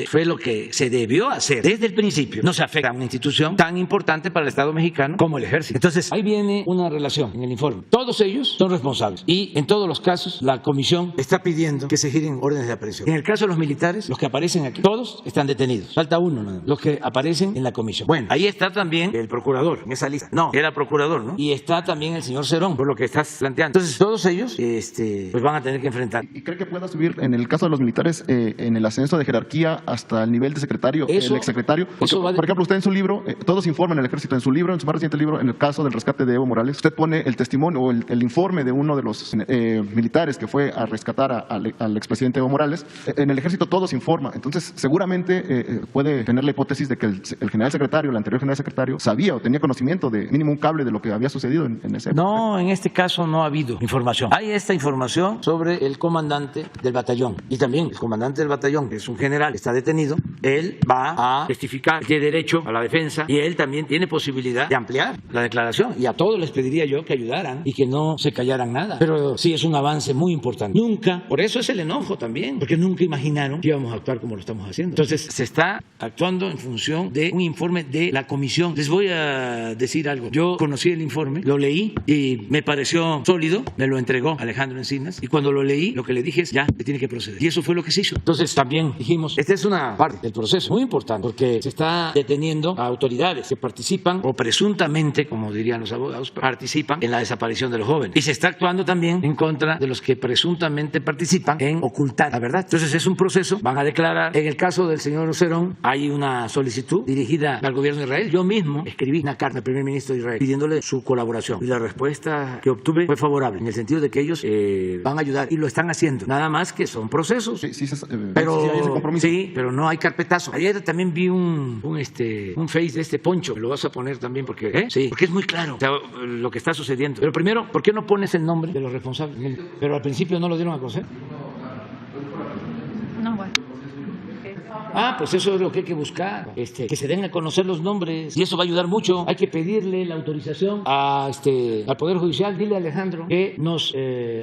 [SPEAKER 1] fue lo que se debió hacer desde el principio, no se afecta a una institución tan importante para el Estado mexicano como el ejército. Entonces, ahí viene una relación en el informe. Todos ellos son responsables y en todos los casos la comisión está pidiendo que se giren órdenes de aprehensión. En el caso de los militares, los que aparecen aquí, todos están detenidos. Falta uno, ¿no? Los que aparecen en la comisión. Bueno, ahí está también el procurador en esa lista. No, era procurador, ¿no? Y está también el señor Cerón, por lo que estás planteando. Entonces, todos ellos pues van a tener que enfrentar.
[SPEAKER 5] ¿Y cree que pueda subir, en el caso de los militares, en el ascenso de jerarquía hasta el nivel de secretario, el exsecretario? Porque, por ejemplo, usted en su libro, todos informan el ejército, en su libro, en su más reciente libro, en el caso del rescate de Evo Morales, usted pone el testimonio o el informe de uno de los militares que fue a rescatar al expresidente Evo Morales. En el ejército todos informan. Entonces, seguramente puede tener la hipótesis de que el general secretario, el anterior general secretario, sabía o tenía conocimiento de mínimo un cable de lo que había sucedido en ese época.
[SPEAKER 1] No, en este caso no ha habido información. Hay esta información sobre el comandante del batallón y también el comandante del batallón, que es un general, está detenido. Él va a testificar, tiene derecho a la defensa y él también tiene posibilidad de ampliar la declaración. Y a todos les pediría yo que ayudaran y que no se callaran nada. Pero sí es un avance muy importante. Nunca, por eso es el enojo también, porque nunca imaginaron que íbamos a actuar como lo estamos haciendo. Entonces se está actuando en función de un informe de la comisión. Les voy a decir algo. Yo conocí el informe, lo leí y me pareció sólido, me lo entregó Alejandro Encinas y cuando lo leí lo que le dije es ya, se tiene que proceder. Y eso fue lo que se hizo. Entonces también dijimos, esta es una parte del proceso muy importante porque se está deteniendo a autoridades que participan o presuntamente, como dirían los abogados, participan en la desaparición de los jóvenes. Y se está actuando también en contra de los que presuntamente participan en ocultar la verdad. Entonces es un proceso, van a declarar, en el caso caso del señor Cerón, hay una solicitud dirigida al gobierno de Israel. Yo mismo escribí una carta al primer ministro de Israel pidiéndole su colaboración. Y la respuesta que obtuve fue favorable, en el sentido de que ellos van a ayudar y lo están haciendo. Nada más que son procesos. Pero no hay carpetazo. Ayer también vi un face de este Poncho. Me lo vas a poner también porque es muy claro, o sea, lo que está sucediendo. Pero primero, ¿por qué no pones el nombre de los responsables? Pero al principio no lo dieron a conocer.
[SPEAKER 4] No, bueno.
[SPEAKER 1] Pues eso es lo que hay que buscar, que se den a conocer los nombres, y eso va a ayudar mucho. Hay que pedirle la autorización al Poder Judicial. Dile a Alejandro que nos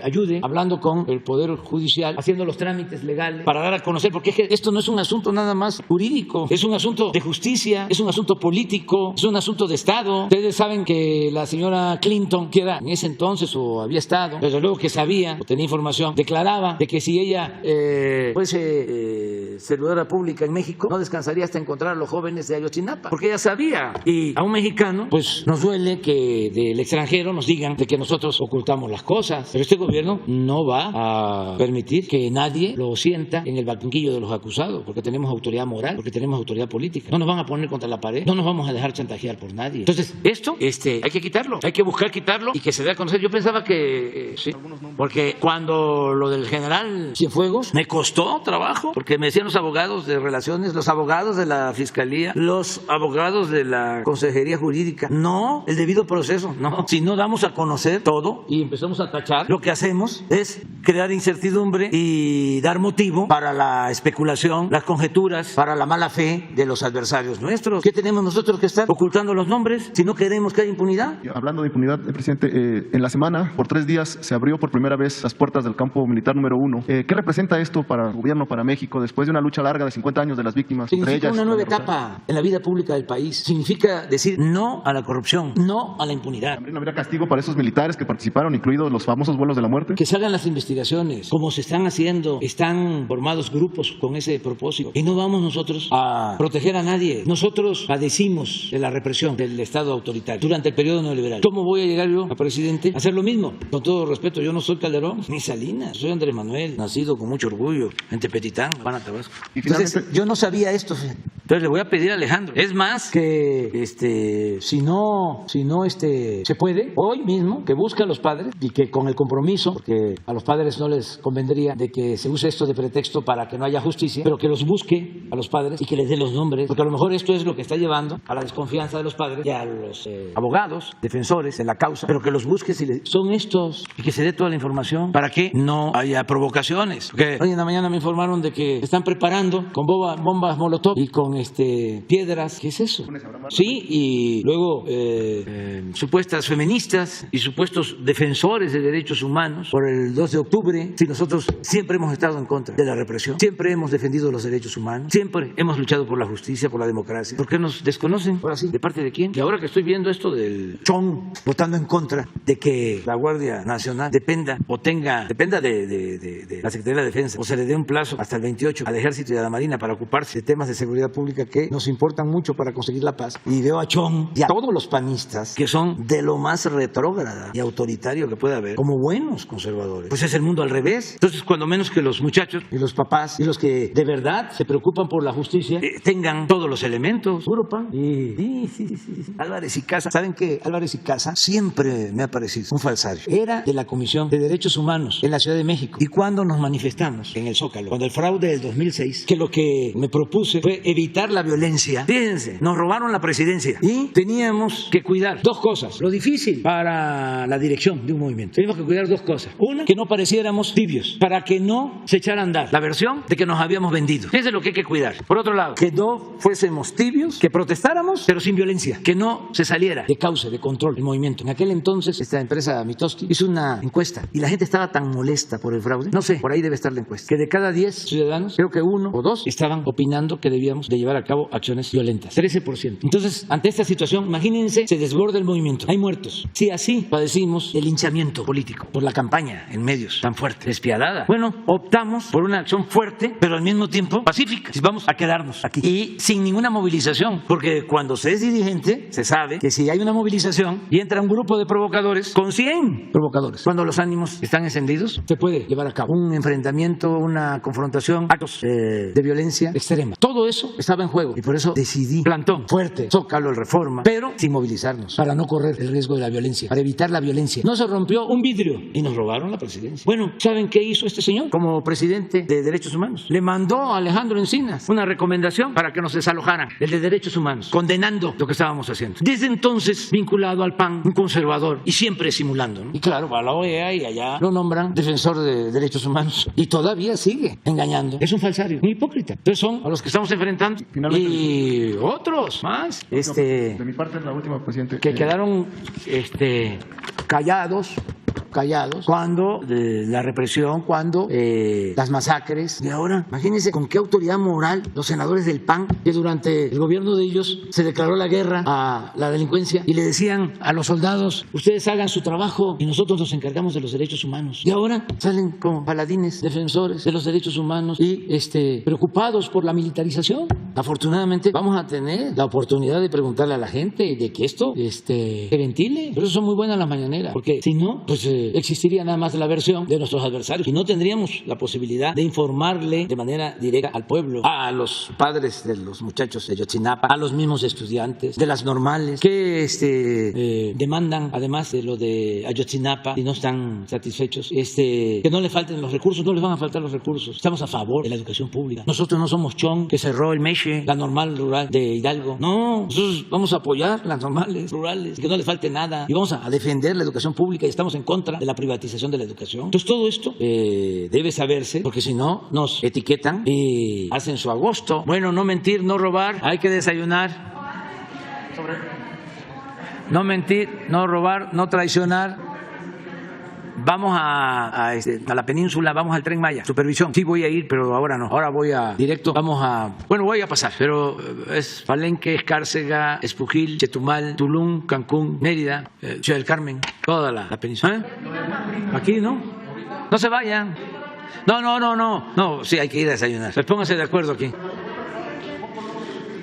[SPEAKER 1] ayude hablando con el Poder Judicial, haciendo los trámites legales para dar a conocer, porque es que esto no es un asunto nada más jurídico, es un asunto de justicia, es un asunto político, es un asunto de Estado. Ustedes saben que la señora Clinton, que era en ese entonces o había estado, desde luego que sabía o tenía información, declaraba de que si ella fuese servidora pública en México, no descansaría hasta encontrar a los jóvenes de Ayotzinapa, porque ella sabía. Y a un mexicano, pues nos duele que del extranjero nos digan de que nosotros ocultamos las cosas, pero este gobierno no va a permitir que nadie lo sienta en el banquillo de los acusados, porque tenemos autoridad moral, porque tenemos autoridad política. No nos van a poner contra la pared, no nos vamos a dejar chantajear por nadie. Entonces, esto hay que quitarlo, hay que buscar quitarlo y que se dé a conocer. Yo pensaba que sí, porque cuando lo del general Cienfuegos me costó trabajo, porque me decían los abogados de relaciones, los abogados de la Fiscalía, los abogados de la Consejería Jurídica, no, el debido proceso, no. Si no damos a conocer todo y empezamos a tachar, lo que hacemos es crear incertidumbre y dar motivo para la especulación, las conjeturas, para la mala fe de los adversarios nuestros. ¿Qué tenemos nosotros que estar ocultando los nombres si no queremos que haya impunidad?
[SPEAKER 5] Hablando de impunidad, presidente, en la semana, por 3 días, se abrió por primera vez las puertas del campo militar número 1. ¿Qué representa esto para el gobierno, para México, después de una lucha larga de 50 años de las víctimas?
[SPEAKER 1] Significa una nueva etapa en la vida pública del país. Significa decir no a la corrupción, no a la impunidad.
[SPEAKER 5] ¿También habría castigo para esos militares que participaron, incluidos los famosos vuelos de la muerte?
[SPEAKER 1] Que se hagan las investigaciones, como se están haciendo. Están formados grupos con ese propósito. Y no vamos nosotros a proteger a nadie. Nosotros padecimos de la represión del Estado autoritario durante el periodo neoliberal. ¿Cómo voy a llegar yo a presidente a hacer lo mismo? Con todo respeto, yo no soy Calderón ni Salinas. Soy Andrés Manuel, nacido con mucho orgullo en Tepetitán, Habana, Tabasco. Entonces, yo no sabía esto. Entonces le voy a pedir a Alejandro. Es más que si no se puede, hoy mismo, que busque a los padres y que con el compromiso, porque a los padres no les convendría de que se use esto de pretexto para que no haya justicia, pero que los busque a los padres y que les dé los nombres, porque a lo mejor esto es lo que está llevando a la desconfianza de los padres y a los abogados, defensores de la causa, pero que los busque si son estos y que se dé toda la información para que no haya provocaciones. Porque hoy en la mañana me informaron de que están preparando con bombas molotov y con piedras. ¿Qué es eso? Sí, y luego supuestas feministas y supuestos defensores de derechos humanos por el 2 de octubre. Sí, nosotros siempre hemos estado en contra de la represión, siempre hemos defendido los derechos humanos, siempre hemos luchado por la justicia, por la democracia. ¿Por qué nos desconocen? Ahora sí, ¿de parte de quién? Y ahora que estoy viendo esto del Chong votando en contra de que la Guardia Nacional dependa de la Secretaría de Defensa, o se le dé un plazo hasta el 28 al Ejército y a la Marina para ocuparse de temas de seguridad pública que nos importan mucho para conseguir la paz, y veo a Chong y a todos los panistas que son de lo más retrógrada y autoritario que puede haber como buenos conservadores. Pues es el mundo al revés. Entonces, cuando menos que los muchachos y los papás y los que de verdad se preocupan por la justicia tengan todos los elementos. Europa sí. Álvarez y Casa. ¿Saben qué? Álvarez y Casa siempre me ha parecido un falsario. Era de la Comisión de Derechos Humanos en la Ciudad de México. Y cuando nos manifestamos en el Zócalo, cuando el fraude del 2006, que lo que me propuse fue evitar la violencia. Fíjense, nos robaron la presidencia y teníamos que cuidar 2 cosas. Lo difícil para la dirección de un movimiento. Teníamos que cuidar 2 cosas. Una, que no pareciéramos tibios, para que no se echara a andar la versión de que nos habíamos vendido. Eso es lo que hay que cuidar. Por otro lado, que no fuésemos tibios, que protestáramos, pero sin violencia. Que no se saliera de cauce, de control el movimiento. En aquel entonces, esta empresa Mitoski hizo una encuesta y la gente estaba tan molesta por el fraude. No sé, por ahí debe estar la encuesta. Que de cada 10 ciudadanos, creo que 1 o 2 estaban opinando que debíamos de llevar llevar a cabo acciones violentas. 13%. Entonces, ante esta situación, imagínense, se desborda el movimiento. Hay muertos. Si así padecimos el linchamiento político por la campaña en medios tan fuerte, despiadada. Bueno, optamos por una acción fuerte, pero al mismo tiempo pacífica. Vamos a quedarnos aquí. Y sin ninguna movilización, porque cuando se es dirigente, se sabe que si hay una movilización y entra un grupo de provocadores con 100 provocadores, cuando los ánimos están encendidos, se puede llevar a cabo un enfrentamiento, una confrontación, actos de violencia extrema. Todo eso estaba en juego y por eso decidí plantón fuerte, Zócalo, el Reforma, pero sin movilizarnos, para no correr el riesgo de la violencia, para evitar la violencia. No se rompió un vidrio y nos robaron la presidencia. Bueno, ¿saben qué hizo este señor como presidente de Derechos Humanos? Le mandó a Alejandro Encinas una recomendación para que nos desalojaran, el de Derechos Humanos, condenando lo que estábamos haciendo. Desde entonces, vinculado al PAN, un conservador y siempre simulando, ¿no? Y claro, va a la OEA y allá lo nombran defensor de derechos humanos y todavía sigue engañando. Es un falsario, un hipócrita. Entonces son a los que estamos enfrentando y otros más.
[SPEAKER 5] De mi parte, la última, presidente.
[SPEAKER 1] Que quedaron callados cuando la represión, cuando las masacres. Y ahora, imagínense con qué autoridad moral los senadores del PAN, que durante el gobierno de ellos se declaró la guerra a la delincuencia y le decían a los soldados, ustedes hagan su trabajo y nosotros nos encargamos de los derechos humanos. Y ahora salen como paladines, defensores de los derechos humanos y preocupados por la militarización. Afortunadamente vamos a tener la oportunidad de preguntarle a la gente de que esto se ventile. Por eso son muy buenas las mañaneras, porque si no, pues existiría nada más la versión de nuestros adversarios y no tendríamos la posibilidad de informarle de manera directa al pueblo, a los padres de los muchachos de Ayotzinapa, a los mismos estudiantes de las normales que demandan, además de lo de Ayotzinapa, y no están satisfechos, que no le falten los recursos. No les van a faltar los recursos. Estamos a favor de la educación pública. Nosotros no somos Chon, que cerró el Meche, la normal rural de Hidalgo. No, nosotros vamos a apoyar las normales rurales, que no les falte nada, y vamos a defender la educación pública y estamos en contra de la privatización de la educación. Entonces todo esto debe saberse, porque si no nos etiquetan y hacen su agosto. Bueno, no mentir, no robar, hay que desayunar. No mentir, no robar, no traicionar. Vamos a la península, vamos al Tren Maya, supervisión. Sí voy a ir, pero ahora no. Ahora voy directo. Voy a pasar, pero es Palenque, Escárcega, Espujil, Chetumal, Tulum, Cancún, Mérida, Ciudad del Carmen, toda la península. Aquí, ¿no? No se vayan. No, sí, hay que ir a desayunar. Pues pónganse de acuerdo aquí.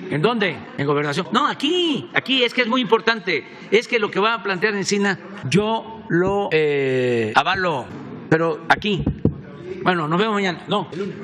[SPEAKER 1] ¿En dónde? En Gobernación. No, aquí, es que es muy importante. Es que lo que va a plantear Encina, yo lo avalo, pero aquí. Bueno, nos vemos mañana. No, el lunes.